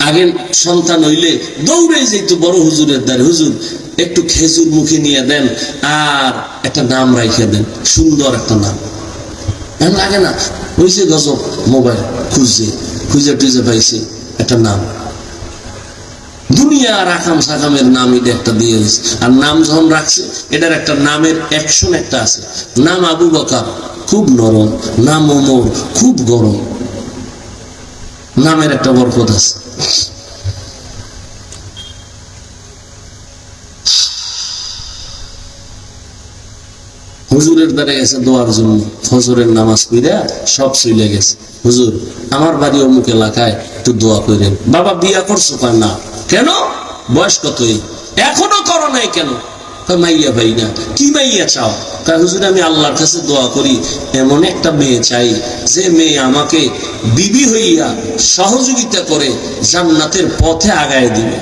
আগে সন্তান হইলে দৌড়ে যেত বড় হুজুরের দ্বারে, হুজুর একটু খেজুর মুখে নিয়ে দেন আর একটা নাম রাইখে দেন, সুন্দর একটা নাম। এখন লাগে না, হয়েছে গজব, মোবাইল খুঁজছে, খুঁজে টুজে পাইছে একটা নাম, দুনিয়ার আকাম সাকামের নাম এটা একটা দিয়ে দিচ্ছে। আর নাম যখন রাখছে, এটার একটা নামের অ্যাকশন একটা আছে। নাম আবু বকর, খুব নরম, নাম ওমর, খুব গরম। নামের একটা বরকত আছে। হুজুরের দ্বারা গেছে দোয়ার জন্য, ফজরের নামাজ পড়া সব চলে গেছে। হুজুর আমার বাড়ি অমুক এলাকায়, একটু দোয়া করেন। বাবা বিয়া করছো? কয় না। কেন? বয়স কতই? এখনো করো নাই কেন? মাইয়া ভাই না। কি মাইয়া চাও? কয় হুজুর আমি আল্লাহর কাছে দোয়া করি, এমন একটা মেয়ে চাই যে মেয়ে আমাকে বিবি হইয়া সহযোগিতা করে জান্নাতের পথে আগায় দিবে।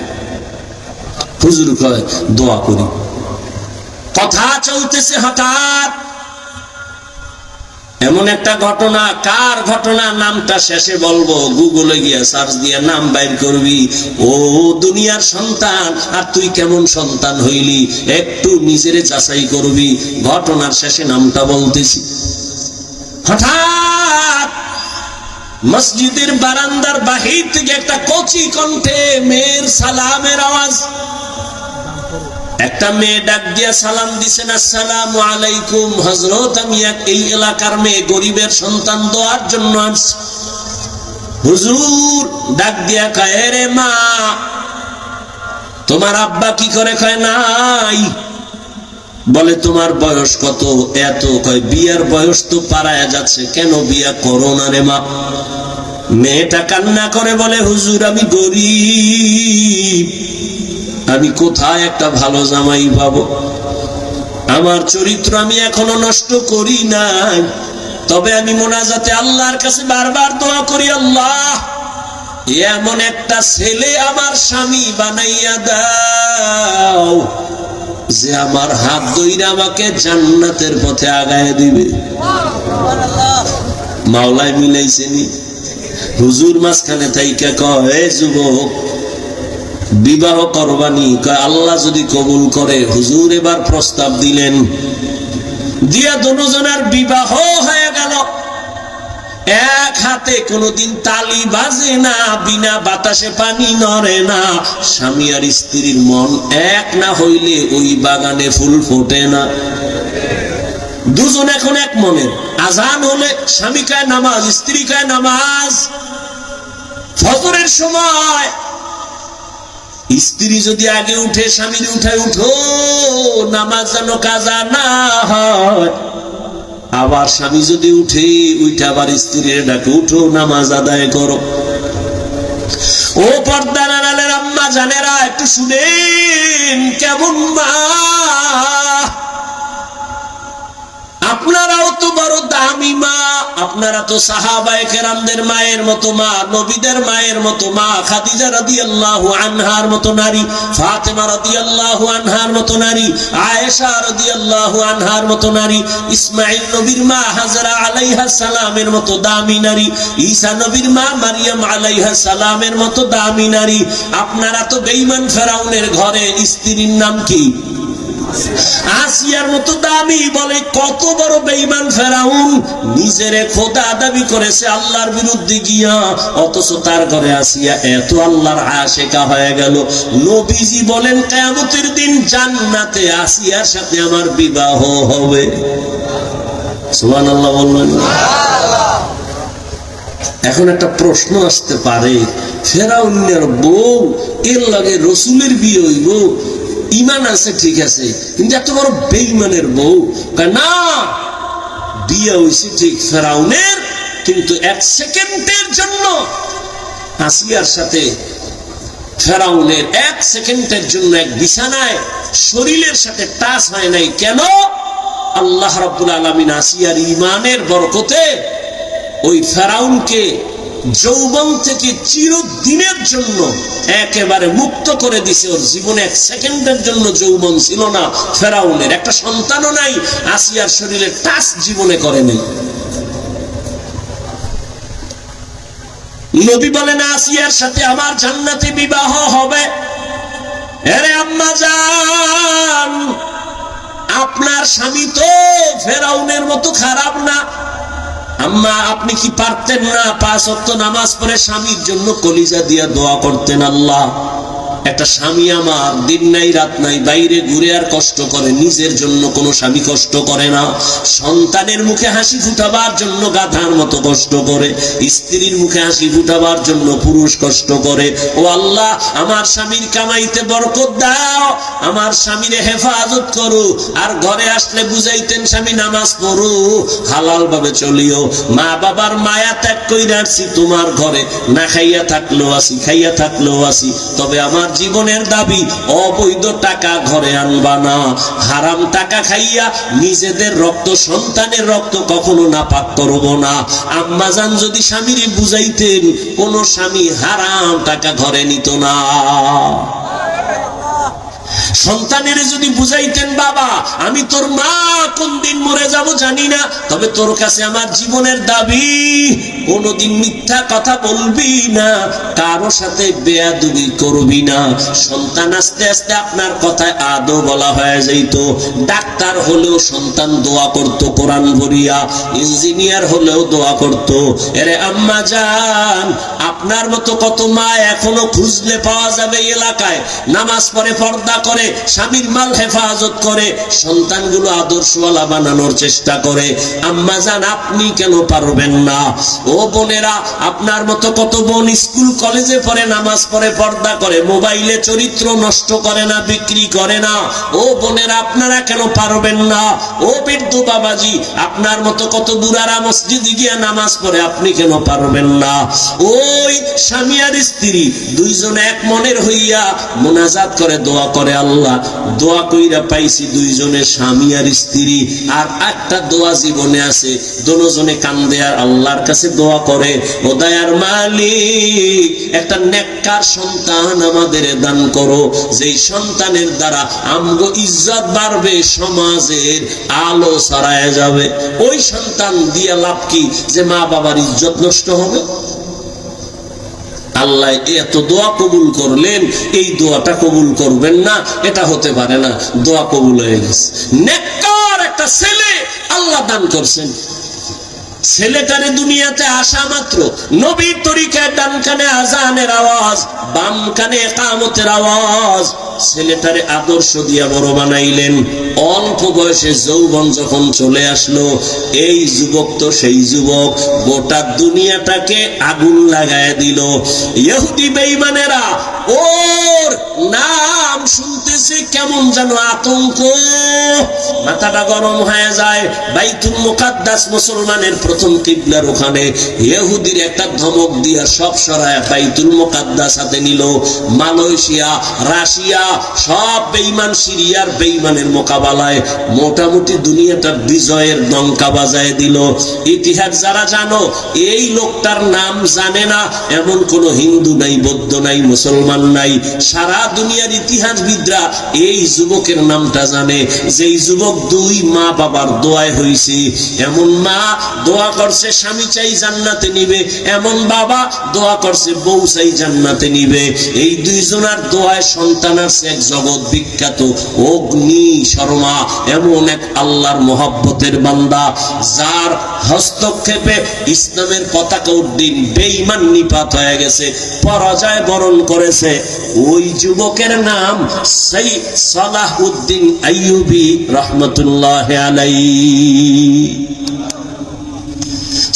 হুজুর কয় দোয়া করি। কথা চলতেছে, হঠাৎ এমন একটা ঘটনা। কার ঘটনা? নামটা শেষে বলবো, গুগলে গিয়া সার্চ দিয়ে নাম বাইর করবি। ও দুনিয়ার সন্তান, আর তুই কেমন সন্তান হইলি একটু নিজেরে যাচাই করবি। ঘটনার শেষে নামটা বলতেছি। হঠাৎ মসজিদের বারান্দার বাহির থেকে একটা কচি কণ্ঠে মেয়ের সালামের আওয়াজ। একটা মেয়ে ডাক দিয়া সালাম দিছেন, আসসালামু আলাইকুম হযরত, আমি এই এলাকার মেয়ে, গরিবের সন্তান, দোয়ার জন্য আসছি। হুজুর ডাক দিয়া কয় রে মা, তোমার আব্বা কি করে? কয় নাই। বলে তোমার বয়স কত? এত। কয় বিয়ার বয়স তো পারায়া যাচ্ছে, কেন বিয়া করো না রে মা? মেয়েটা কান্না করে বলে হুজুর আমি গরিব, আমি কোথায় একটা ভালো জামাই পাবো? আমার চরিত্র আমি এখনো নষ্ট করি নাই, তবে আমি মোনাজাতে আল্লাহর কাছে বারবার দোয়া করি, আল্লাহ এমন একটা ছেলে আমার স্বামী বানাইয়া দাও যে আমার হাত ধইরা আমাকে জান্নাতের পথে আগায় দিবে। মাওলায় মিলাইছেনি। হুজুর মাঝখানে থাইকা কয় যুবক বিবাহ করবানি? কয় আল্লাহ যদি কবুল করে। হুজুর এবার প্রস্তাব দিলেন, দিয়া দুজনের বিবাহ হয়ে গেল। এক হাতে কোনোদিন তালি বাজে না, বিনা বাতাসে পানি নড়ে না। স্বামী আর স্ত্রীর মন এক না হইলে ওই বাগানে ফুল ফোটে না। দুজন এখন এক মনের। আজান হলে স্বামী কয় নামাজ, স্ত্রী কয় নামাজ। ফজরের সময় স্ত্রী যদি আগে উঠে, স্বামীর উঠায় উঠো, নামাজ যেন কাজা না হয়। আবার স্বামী যদি উঠে উঠে আবার স্ত্রীর ডাকে, উঠো নামাজ আদায় করো। ও পর্দার আড়ালের আম্মা জানেরা, একটু শুনেন কেমন মা। আপনারাও তো বড় দামি মা, আপনারা তো সাহাবায়ে কেরামদের মায়ের মতো মা, নবীদের মায়ের মতো মা, খাদিজা রাদিয়াল্লাহু আনহার মতো নারী, ফাতেমা রাদিয়াল্লাহু আনহার মতো নারী, আয়েশা রাদিয়াল্লাহু আনহার মতো নারী, ইসমাঈল নবীর মা হাজরা আলাইহা সালামের মতো দামি নারী, ঈসা নবীর মা মারইয়াম আলাইহা সালামের মতো দামি নারী। আপনারা তো বেঈমান ফেরাউনের ঘরে স্ত্রীর নাম কি? আসিয়ার মতো দামি। বলে কত বড় বেঈমান ফেরাউন, নিজেরে খোদা দাবি করেছে আল্লাহর বিরুদ্ধে গিয়া, অথচ তার ঘরে আসিয়া এত আল্লাহর আশিকা হয়ে গেল। নবীজি বলেন কিয়ামতের দিন জান্নাতে আসিয়ার সাথে আমার বিবাহ হবে। সুবহানাল্লাহ বলবেন। এখন একটা প্রশ্ন আসতে পারে, ফেরাউনের বউ এর লগে রসুলের বিয়ে হইব, ইমান আছে ঠিক আছে, কিন্তু এত বড় বেঈমানের বউ? না, বিয়ে হইছে ঠিক ফেরাউনের, কিন্তু এক সেকেন্ডের জন্য আসিয়ার সাথে ফেরাউনের এক সেকেন্ডের জন্য এক বিছানায় শরীরের সাথে টাচ হয় নাই। কেন? আল্লাহ রাব্বুল আলামিন আসিয়ার ঈমানের বরকতে ওই ফেরাউনকে যৌবন থেকে চিরদিনের জন্য একেবারে মুক্ত করে দিছে। ওর জীবনে এক সেকেন্ডের জন্য যৌবন ছিল না ফেরাউনের, একটা সন্তানও নাই, আসিয়ার শরীরে টাচ জীবনে করে নাই। নবী বলেন আসিয়ার সাথে আমার জান্নাতে বিবাহ হবে। আরে আম্মা জান, আপনার স্বামী তো ফেরাউনের মতো খারাপ না। আম্মা, আপনি কি পারতেন না 5 ওয়াক্ত নামাজ পড়ে স্বামীর জন্য কলিজা দিয়া দোয়া করতেন? আল্লাহ, একটা স্বামী আমার দিন নাই রাত নাই বাইরে ঘুরে আর কষ্ট করে, নিজের জন্য কোনো স্বামী কষ্ট করে না। সন্তানের মুখে হাসি ফুটাবার জন্য গাধার মতো কষ্ট করে, স্ত্রীর মুখে হাসি ফুটাবার জন্য পুরুষ কষ্ট করে। ও আল্লাহ, আমার স্বামীর কামাইতে বরকত দাও, আমার স্বামীরে হেফাজত করো। আর ঘরে আসলে বুঝাইতেন স্বামী নামাজ পড়ো, হালাল ভাবে চলিও। মা বাবার মায়া ত্যাগ কইরা আসছি তোমার ঘরে, না খাইয়া থাকলেও আসি, খাইয়া থাকলেও আসি, তবে আমার জীবনের দাবি অবৈধ টাকা ঘরে আনবা না। হারাম টাকা খাইয়া নিজেদের রক্ত, সন্তানের রক্ত কখনো নাপাক করব না। আম্মা জান যদি স্বামীরে বুঝাইতেন, কোন স্বামী হারাম টাকা ঘরে নিত না। সন্তানের যদি বুঝাইতেন, বাবা আমি তোর মা, কোন দিন মরে যাব জানি না, তবে তোর কাছে আমার জীবনের দাবি কোনদিন মিথ্যা কথা বলবি না, কারো সাথে বেয়াদবি করবি না। সন্তান আস্তে আস্তে আপনার কথায় আদো বলা হয়ে যাইত। ডাক্তার হলেও সন্তান দোয়া করত কোরআন ভরিয়া, ইঞ্জিনিয়ার হলেও দোয়া করত। এরে আম্মা জান, আপনার মতো কত মা এখনো খুঁজলে পাওয়া যাবে এলাকায়, নামাজ পড়ে, পর্দা করে, স্বামীর মাল হেফাজত করে, সন্তানগুলো আদর্শওয়ালা বানানোর চেষ্টা করে। আম্মা জান, আপনি কেন পারবেন না? ও বোনেরা, আপনার মতো কত বোন স্কুল কলেজে পড়ে, নামাজ পড়ে, পর্দা করে, মোবাইলে চরিত্র নষ্ট করে না, বিক্রি করে না। ও বোনেরা, আপনারা কেন পারবেন না? ও বৃদ্ধ বাবাজি, আপনার মতো কত বুড়ারা মসজিদে গিয়া নামাজ পড়ে, আপনি কেন পারবেন না? ওই স্বামী আর স্ত্রী দুইজন এক মনের হইয়া মুনাজাত করে, দোয়া করে, আল্লাহ দোয়া কইরা পাইছি দুইজনে স্বামী আর স্ত্রী। আর একটা দোয়া জীবনে আছে, দুজনে কান্দে আর আল্লাহর কাছে দোয়া করে, ও দয়ার মালিক, একটা নেককার সন্তান আমাদের দান করো, যেই সন্তানের দ্বারা আমগো ইজ্জত বাড়বে, সমাজের আলো ছড়ায় যাবে। ওই সন্তান দিয়া লাভ কি যে মা বাবার ইজ্জত নষ্ট হবে? আল্লাহ এত দোয়া কবুল করলেন, এই দোয়াটা কবুল করবেন না, এটা হতে পারে না। দোয়া কবুল হয়ে গেছে। নেককার একটা ছেলে আল্লাহ দান করছেন। ছেলেটারে দুনিয়াতে আসা মাত্র নবীর তরিকায় ডান কানে আজানের আওয়াজ, বাম কানে ইকামতের আওয়াজ। ছেলেটারে আদর্শ দিয়া বড় বানাইলেন। অল্প বয়সে যৌবন যখন চলে আসলো, এই যুবক তো সেই যুবক, গোটা দুনিয়াটাকে আগুন লাগায় দিল। ইহুদি বেঈমানেরা ওর নাম শুনতেছে কেমন যেন আতঙ্ক, মাথাটা গরম হয়ে যায়। বাইতুল মুকাদ্দাস মুসলমানের প্রথম কিবলার ওখানে ইহুদির একটা ধমক দিয়া সব সরায় বাইতুল মুকাদ্দাস হাতে নিল। মালয়েশিয়া, রাশিয়া সব বেঈমান, সিরিয়ার বেঈমানের মোকাবেলায় মোটামুটি দুনিয়াটা বিজয়ের ডঙ্কা বাজায় দিল। ইতিহাস যারা জানো, এই লোকটার নাম জানে না এমন কোন হিন্দু নাই, বৌদ্ধ নাই, মুসলমান নাই। সারা দুনিয়ার ইতিহাসবিদরা এই যুবকের নামটা জানে, যেই যুবক দুই মা বাবার দোয়ায় হইছে। এমন মা দোয়া করছে স্বামী চাই জান্নাতে নিবে, এমন বাবা দোয়া করছে বউ চাই জান্নাতে নিবে। এই দুইজনার দোয়ায় সন্তান আছে এক জগৎ বিখ্যাত অগ্নি শর্মা, এমন এক আল্লাহর মহব্বতের বান্দা, যার হস্তক্ষেপে ইসলামের পতাকা উড্ডীন বেঈমান নিপাত হয়ে গেছে, পরাজয় বরণ করেছে। ওই যুবকের নাম সেই সালাহউদ্দিন আইয়ুবী রাহমাতুল্লাহ আলাইহি।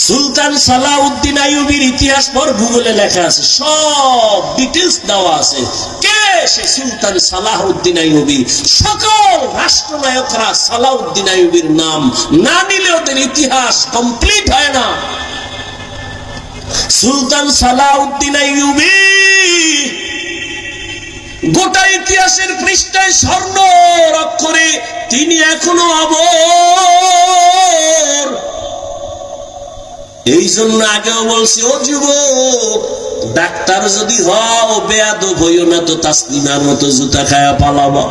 সুলতান সালাহউদ্দিন আইয়ুবীর ইতিহাস পর গুগলে লেখা আছে, সব ডিটেইলস দেওয়া আছে। কে সে সুলতান সালাহউদ্দিন আইয়ুবী? সকল রাষ্ট্রনায়করা সালাহউদ্দিন আইয়ুবীর নাম না নিলে ওদের ইতিহাস কমপ্লিট হয় না। সুলতান সালাহউদ্দিন আইয়ুবী গোটা ইতিহাসের পৃষ্ঠায় স্বর্ণ অক্ষরে তিনি এখনো অমর। এই জন্য আগেও বলছি, ও যুবক, ডাক্তার যদি হও বেয়াদব হইও না তো তাসলিমার মতো জুতা খায়া পালাবো।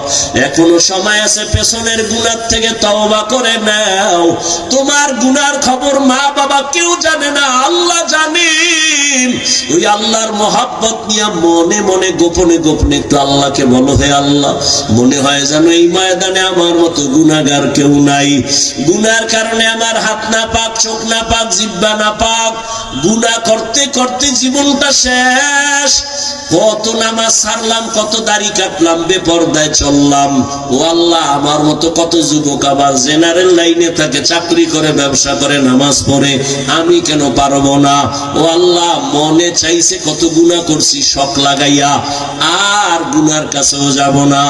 এখনো সময় আছে, পেছনের গুনার থেকে তওবা করে নাও। তোমার গুনার খবর মা বাবা কেউ জানে না, আল্লাহ জানেন। ওই আল্লাহর মহাব্বত নিয়ে মনে মনে গোপনে গোপনে একটু আল্লাহকে বলো, হে আল্লাহ, মনে হয় যেন এই ময়দানে আমার মতো গুনাহগার কেউ নাই। গুনার কারণে আমার হাত না পাক, চোখ না পাক, জিহ্বা না পাক, গুনাহ করতে করতে জীবনটা শেষ। কত নামাজ ছাড়লাম, কত দাড়ি কাটলাম, বেপরদায় চললাম। ও আল্লাহ, আমার মতো কত যুবক আবার জেনারেল লাইনে থাকে, চাকরি করে, ব্যবসা করে, নামাজ পড়ে, আমি কেন পারবো না? ও আল্লাহ, মনে চাইছে কত গুনাহ করছি শখ লাগাইয়া, আর গুনার কাছেও যাব না।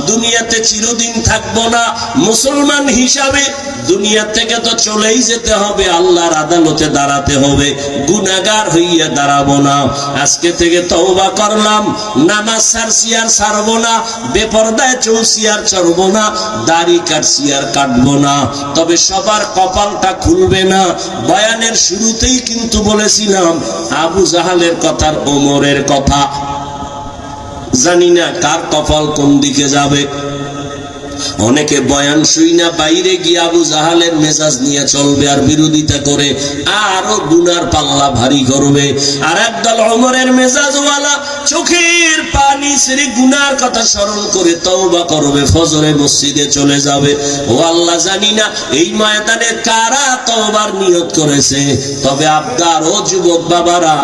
দুনিয়াতে চিরদিন থাকবো না, মুসলমান হিসাবে দুনিয়া থেকে তো চলেই যেতে হবে, আল্লাহর আদালতে দাঁড়াতে হবে। গুনাহগার হইয়া দাঁড়াবো না। আজকে থেকে তওবা করলাম, নামাজ ছাড়ছি আর ছাড়বো না, বেপরদায় চলছি আর চলবো না, দাড়ি কাটছি আর কাটবো না। তবে সবার কপালটা খুলবে না। বয়ানের শুরুতেই কিন্তু বলেছিলাম আবু জাহালের কথার, ওমরের কথা। জানি না কার কপাল কোন দিকে যাবে। অনেকে বয়ান শুই না বাইরে গিয়ে আবু জাহালের মেজাজ নিয়ে চলবে আর বিরোধিতা করে আরো গুনার পাল্লা ভারী করবে। আর একদল ওমরের মেজাজওয়ালা চোখের পানি ছেড়ে গুনার কথা স্মরণ করে তওবা করবে, ফজরে মসজিদে চলে যাবে। ও আল্লাহ, জানি না এই ময়দানে কারা তওবার নিয়ত করেছে। তবে আবদার, ও যুবক বাবারা,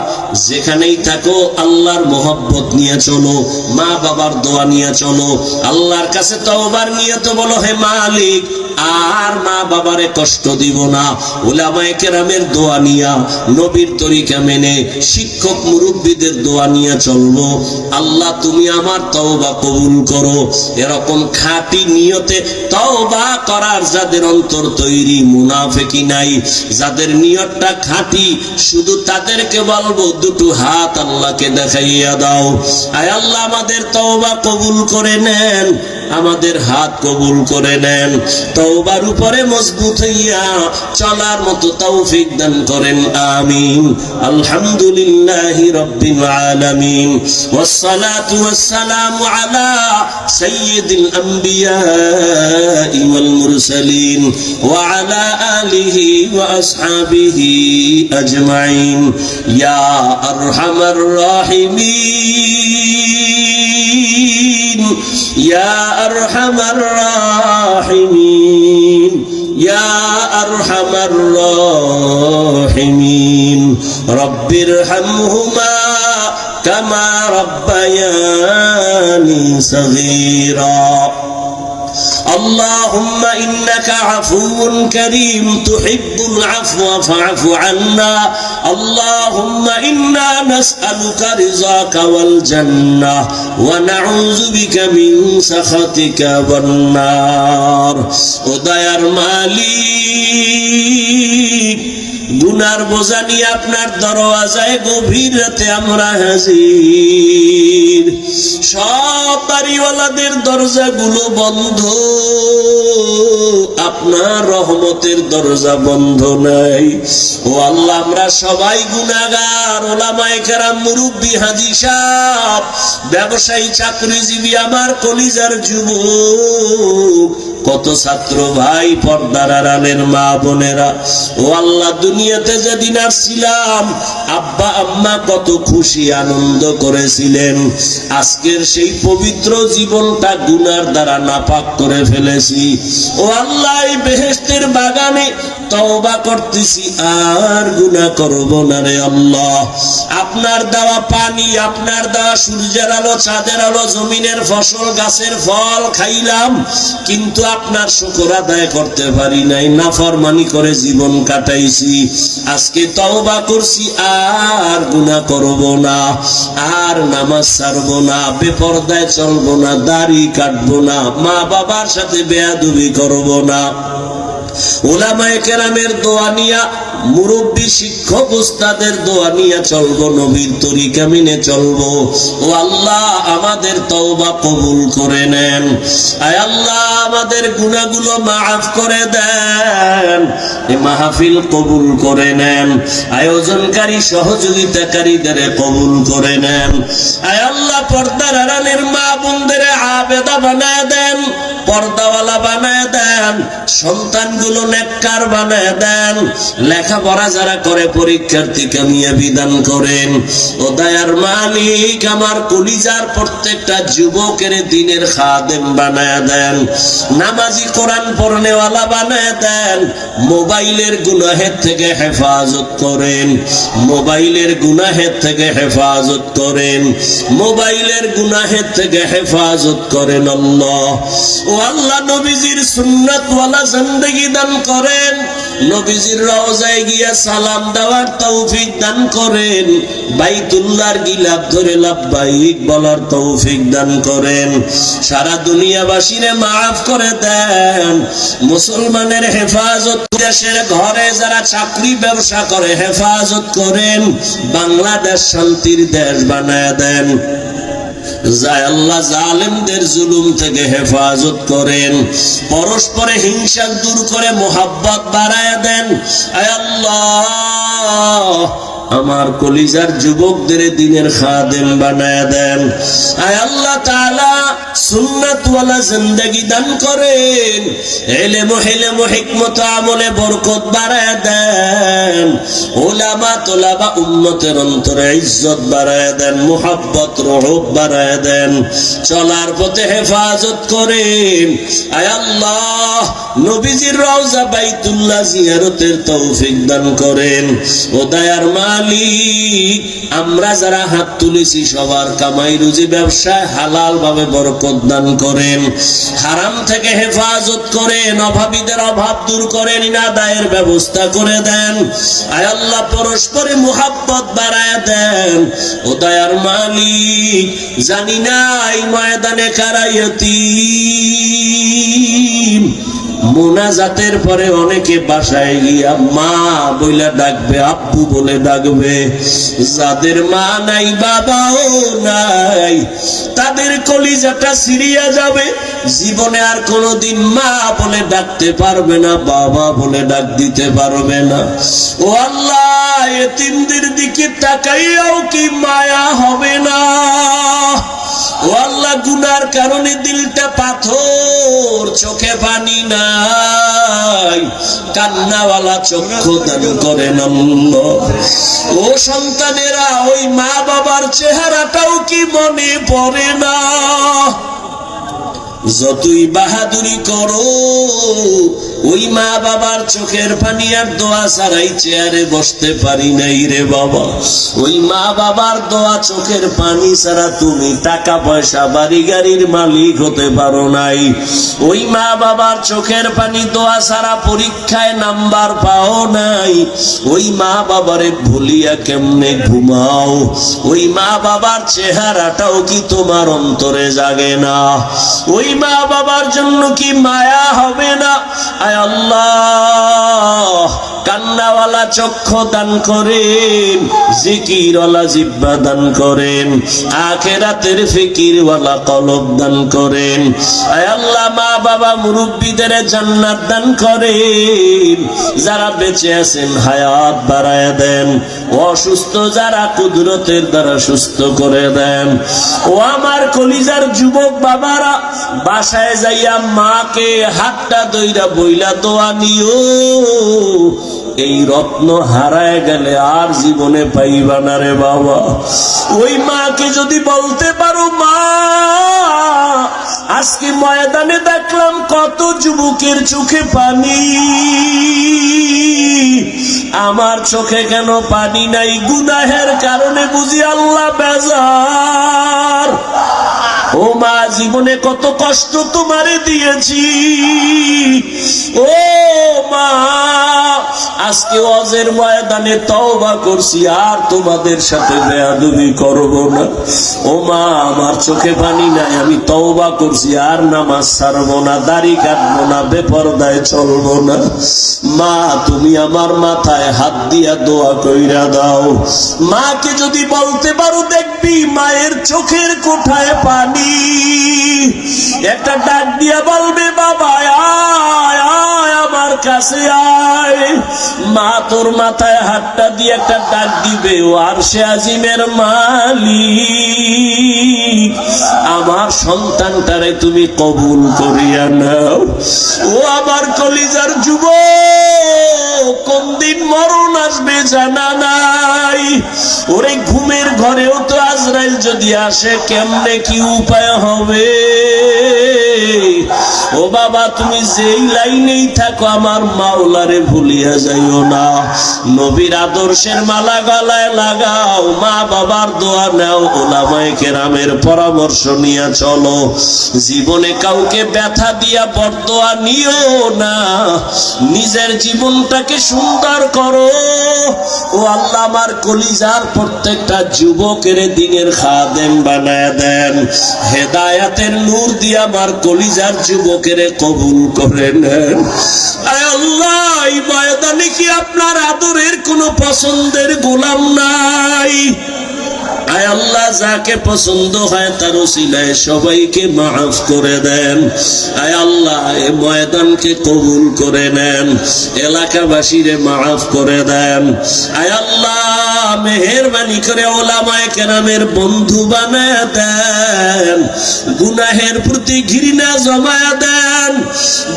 যেখানেই থাকো আল্লাহর মহব্বত নিয়ে চলো, মা বাবার দোয়া নিয়ে চলো, আল্লাহর কাছে তওবার নিয়ত বলো, হে মালিক, আর মা বাবারে কষ্ট দিব না। উলামায়ে কেরামের দোয়া নিয়া, নবীর তরিকা মেনে, শিক্ষক মুরব্বীদের দোয়া নিয়ে চলবো। আল্লাহ, তুমি আমার তওবা কবুল করো। এরকম খাঁটি নিয়তে তওবা করার যাদের অন্তর তৈরি, মুনাফিকি নাই, যাদের নিয়তটা খাঁটি, শুধু তাদেরকে বলবো দুটো হাত আল্লাহকে দেখাইয়া দাও। আয় আল্লাহ, আমাদের তওবা কবুল করে নেন, আমাদের হাত কবুল করে নেন। তওবার উপরে মজবুত হইয়া চলার মতো তৌফিক দান করেন, আমিন। আলহামদুলিল্লাহি রাব্বিল আলামিন, ওয়াসসালাতু ওয়াসসালামু আলা সাইয়্যিদিল আম্বিয়া ওয়াল মুরসালিন ওয়া আলা আলিহি ওয়া আসহাবিহি আজমাইন। ইয়া আরহামার রাহিমিন, ইয়া আরহামার রাহিমিন, ইয়া আরহামার রাহিমিন। রব্বিরহামহুমা কামা রাব্বায়ানি সগীরা। আল্লাহুম্মা ইন্নাকা আফুউন কারীম তুহিব্বুল আফওয়া ফা'ফু আন্না আল্লাহুম্মা ইন্না নাসআলুকা রিযাকা ওয়াল জান্নাহ ওয়া নাউযু বিকা মিন সাখাতিকা ওয়ান নার। ও দয়ার মালিক, গুনার বোঝা নিয়ে আপনার দরওয়াজায় গভীর রাতে আমরা হাজির। সব বাড়িওয়ালাদের দরজাগুলো বন্ধ, আপনার রহমতের দরজা বন্ধ নাই। ও আল্লাহ, আমরা সবাই গুনাহগার। ওলামায়ে কেরাম, মুরব্বি, হাজী সাহেব, ব্যবসায়ী, চাকরিজীবী, আমার কলিজার যুবক, কত ছাত্র ভাই, পর্দার আড়ালের মা বোনেরা, ও আল্লাহ, দুনিয়াতে যেদিন আসছিলাম আব্বা আম্মা কত খুশি আনন্দ করেছিলেন। আজকের সেই পবিত্র জীবনটা গুনার দ্বারা নাপাক করে ফেলেছি। ও আল্লাহ, এই বেহেশতের বাগানে তওবা করতেছি, আর গুনাহ করব না রে আল্লাহ। আপনার দেওয়া পানি, আপনার দেওয়া সূর্যের আলো, চাঁদের আলো, জমিনের ফসল, গাছের ফল খাইলাম, কিন্তু আপনার শুকর আদায় করতে পারি নাই, নাফরমানি করে জীবন কাটাইছি। আজকে তওবা করছি, আর গুনাহ করব না, আর নামাজ ছাড়ব না, বেপরদায় চলব না, দাড়ি কাটবো না, মা বাবার সাথে বেয়াদবি করব না। ওলামায়ে কেরামের দোয়া নিয়া, মুরব্বী, শিক্ষক, উস্তাদের দোয়া নিয়া চলবো, নবীর তরিকা মেনে চলবো। ও আল্লাহ, আমাদের তওবা কবুল করে নেন। আয় আল্লাহ, আমাদের গুনাহগুলো মাফ করে দেন। এই মাহফিল কবুল করে নেন। আয়োজনকারী, সহযোগিতাকারীদের কবুল করে নেন। আয় আল্লাহ, পর্দার আড়ালের মা বোনদের আবেদা বানায় দেন, পর্দাওয়ালা বানায় দেন, সন্তানগুলো নেককার বানায় দেন, লেখাপড়া যারা করে পরীক্ষার্থী কামিয়াবি দান করেন। ও দয়ার মালিক, আমার কলিজার প্রত্যেকটা যুবকের দিনের খাদেম বানায় দেন, নামাজি, কোরআন পড়নেওয়ালা বানায় দেন। মোবাইলের গুনাহের থেকে হেফাজত করেন, মোবাইলের গুনাহের থেকে হেফাজত করেন, মোবাইলের গুনাহের থেকে হেফাজত করেন আল্লাহ। ও আল্লাহ, নবীজির সুন্নাতওয়ালা জিন্দেগি দান করেন, নবীজির রওজায় গিয়া সালাম দেওয়ার তৌফিক দান করেন, বাইতুল্লাহর গিলাফ ধরে লাব্বাইক বলার তৌফিক দান করেন। সারা দুনিয়াবাসীরে মাফ করে দেন। মুসলমানের হেফাজত, দেশের ঘরে যারা চাকরি ব্যবসা করে হেফাজত করেন। বাংলাদেশ শান্তির দেশ বানায় দেন। যায় আল্লাহ, জালেমদের জুলুম থেকে হেফাজত করেন। পরস্পরে হিংসা দূর করে মোহাব্বত বাড়ায় দেন। আয় আল্লাহ, আমার কলিজার যুবকদের দিনের খাদেম বানায় দেন। আয় আল্লাহ তাআলা, সুন্নাতওয়ালা জিন্দেগি দান করেন। ইলম, হিলম, হিকমত, আমলে বরকত বাড়ায় দেন। উলামা, তোলাবা, উম্মতের অন্তরে ইজ্জত বাড়ায় দেন, মুহাব্বত, রহব বাড়ায় দেন। চলার পথে হেফাজত করেন। আয় আল্লাহ, নবীজির রওজা বাইতুল্লাহ জিয়ারতের তৌফিক দান করেন। ও দয়ার মালিক, আমরা যারা হাত তুলেছি সবার কামাই রুজি ব্যবসায় হালাল ভাবে বরকত দান করেন। হারাম থেকে হেফাজত করেন। অভাবীদের অভাব দূর করেন, ইনাদায়ের ব্যবস্থা করে দেন। আয় আল্লাহ, পরস্পরে মুহাব্বত বাড়ায় দেন। ও দয়ার মালিক, জানি না এই ময়দানে কারা ইয়তীম। মোনাজাতের পরে অনেকে বাসায় গিয়া মা বইলা ডাকবে, আব্বু বলে ডাকবে। যাদের মা নাই, বাবাও নাই, তাদের কলিজাটা ছিঁড়িয়া যাবে। জীবনে আর কোনোদিন মা বলে ডাকতে পারবে না, বাবা বলে ডাক দিতে পারবে না। ও আল্লাহ, এতিমদের দিকে তাকাইয়াও কি মায়া হবে না? ও আল্লাহ, গুনার কারণে দিলটা পাথর, চোখে পানি নাই, কান্নাওয়ালা চক্ষু দান করেন আল্লাহ। ও সন্তানেরা, ওই মা বাবার চেহারাটাও কি মনে পড়ে না? যতই বাহাদুরি করো, ওই মা বাবার চোখের পানি আর দোয়া ছাড়াই চেয়ারে বসতে পারি নাই রে বাবা। ওই মা বাবার দোয়া চোখের পানি ছাড়া তুমি টাকা পয়সা বাড়ি গাড়ির মালিক হতে পারো নাই। ওই মা বাবার চোখের পানি দোয়া ছাড়া পরীক্ষায় নাম্বার পাও নাই। ওই মা বাবারে ভুলিয়া কেমনে ঘুমাও? ওই মা বাবার চেহারাটাও কি তোমার অন্তরে জাগে না? ওই মা বাবার জন্য কি মায়া হবে না? আয় আল্লাহ, কান্নাওয়ালা চক্ষু দান করেন, জিকিরওয়ালা জিহ্বা দান করেন, আখিরাতের ফিকিরওয়ালা কলব দান করেন। আয় আল্লাহ, মা বাবা মুরব্বিদের জান্নাত দান করেন। যারা বেঁচে আছেন হায়াত বাড়ায় দেন, অসুস্থ যারা কুদরতের দ্বারা সুস্থ করে দেন। ও আমার কলিজার যুবক বাবারা, বাসায় যাইয়া মাকে হাতটা দইরা বইলা দোয়া নিও। এই রত্ন হারায় গেলে আর জীবনে পাইবা না রে বাবা। ওই মাকে যদি বলতে পারো, মা আজকে ময়দানে দেখলাম কত যুবকের চোখে পানি, আমার চোখে কেন পানি নাই? গুনাহের কারণে বুঝি আল্লাহ বেজার। ও মা, জীবনে কত কষ্ট তোমারে দিয়েছি। ও মা, আজকে ওয়াজের ময়দানে তওবা করছি, আর তোমাদের সাথে বেয়াদবি করব না। ও মা, আমার চোখে পানি নাই, আমি তওবা করছি, আর নামাজ ছাড়বো না, দাড়ি কাটবো না, বেপরদায় চলবো না। মা, তুমি আমার মাথায় হাত দিয়া দোয়া কইরা দাও। মাকে যদি বলতে পারো, দেখবি মায়ের চোখের কোঠায় পানি। একটা ডাক দিয়া বলবে, বাবা আয় আয় আমার কাছে আয়। মা তোর মাথায় হাতটা দিয়ে একটা ডাক দিবে, ও আরশে আজিমের মালিক, আমার সন্তানটারে তুমি কবুল করিয়া নাও। ও আমার কলিজার যুবক, কোন দিন মরণ আসবে জানা নাই। ওরে ঘুমের ঘরেও তো আজরাইল যদি আসে, কেমনে কি উপায় হবে? ও বাবা, তুমি যেই লাইনেই থাকো, আমার মাওলারে ভুলিয়া যাইও না। নবীর আদর্শের মালা গলায় লাগাও, মা বাবার দোয়া নাও, উলামায়ে কেরামের পরামর্শ নিয়ে চলো। জীবনে কাউকে ব্যথা দিয়া বরদোয়া নিও না, নিজের জীবনটাকে সুন্দর করো। ও আল্লাহ, আমার কলিজার প্রত্যেকটা যুবকের দিনের খাদেম বানায় দেন। হেদায়াতের নূর দিয়ে আমার কলিজার যুবকের কবুল করে নেন। আয় আল্লাহ, এই ময়দানে কি আপনার আদরের কোনো পছন্দের গোলাম নাই? আয় আল্লাহ, যাকে পছন্দ হয় তার ওসিলায় সবাইকে মাফ করে দেন। আয় আল্লাহ, এই ময়দানকে কবুল করে নেন, এলাকাবাসীরে মাফ করে দেন। আয় আল্লাহ, মেহেরবানি করে উলামায়ে কেরামের বন্ধু বানায় দেন, গুনাহের প্রতি ঘৃণা জমায়া দেন।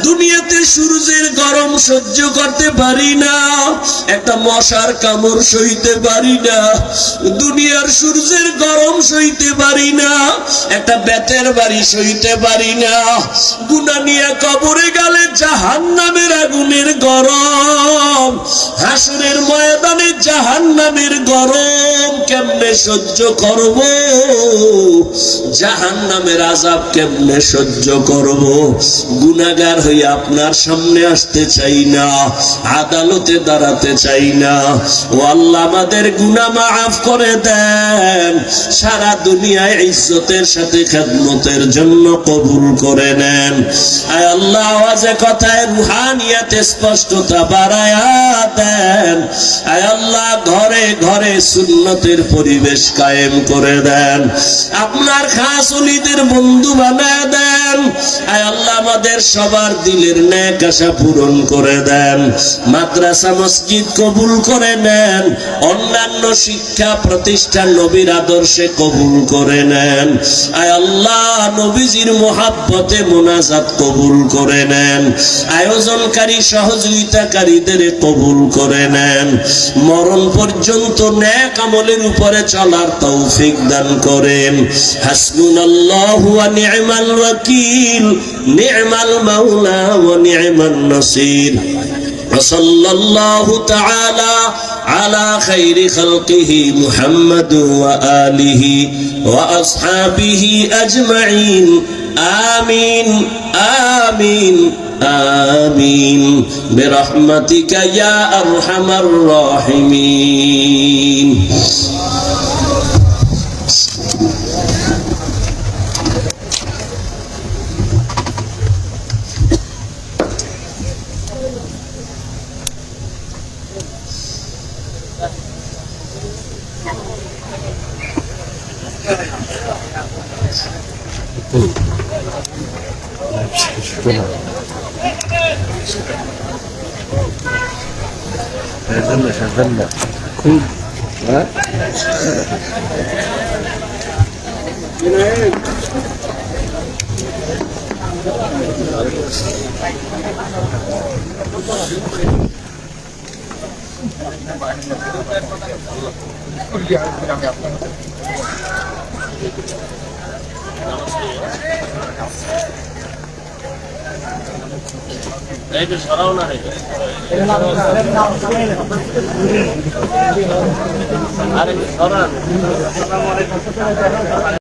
দুনিয়াতে সূর্যের গরম সহ্য করতে পারি না, একটা মশার কামড় সইতে পারি না। দুনিয়ার সূর্যের গরম সইতে পারি না, একটা বেতের বাড়ি সইতে পারি না। গুনাহ নিয়ে কবরে গেলে জাহান্নামের আগুনের গরম, হাসরের ময়দানে জাহান্নামের গরম কেমনে সহ্য করব? জাহান্নামের আযাব কেমনে সহ্য করব? গুনাহগার হয়ে আপনার সামনে আসতে চাই না, আদালতে দাঁড়াতে চাই না। ও আল্লাহ, আমাদের গুনাহ মাফ করে দেন, সারা দুনিয়ায় ইজ্জতের সাথে খেদমতের জন্য কবুল করে নেন। আয় আল্লাহ, আওয়াজে কথায় রুহানিয়াতে স্পষ্টতা বাড়ায়া দেন। আয় আল্লাহ, ঘরে ঘরে সুন্নতের পরিবেশ কায়েম করে দেন, আপনার খাস ওলিদের বন্ধু বানায় দেন। আয় আল্লাহ, আমাদের সবার দিলের নেক আশা পূরণ করে দেন। মাদ্রাসা মসজিদ কবুল করে নেন, অন্যান্য শিক্ষা প্রতিষ্ঠান নবীর আদর্শে কবুল করে নেন। আয় আল্লাহ, নবীজির মুহাব্বতে মোনাজাত কবুল করে নেন, আয়োজনকারী সহযোগিতাকারীদের কবুল করে নেন। মরণ পর্যন্ত নেক আমলের উপরে চলার তৌফিক দান করেন। হাসবুনাল্লাহু ওয়া নি'মাল ওয়াকিল। الوكيل نعم المولى ونعم النصير وصلى الله تعالى على خير خلقه محمد وآله وأصحابه أجمعين آمين آمين آمين برحمتك يا أرحم الراحمين شغلنا كل ها এইটা সরাও না আরে সরান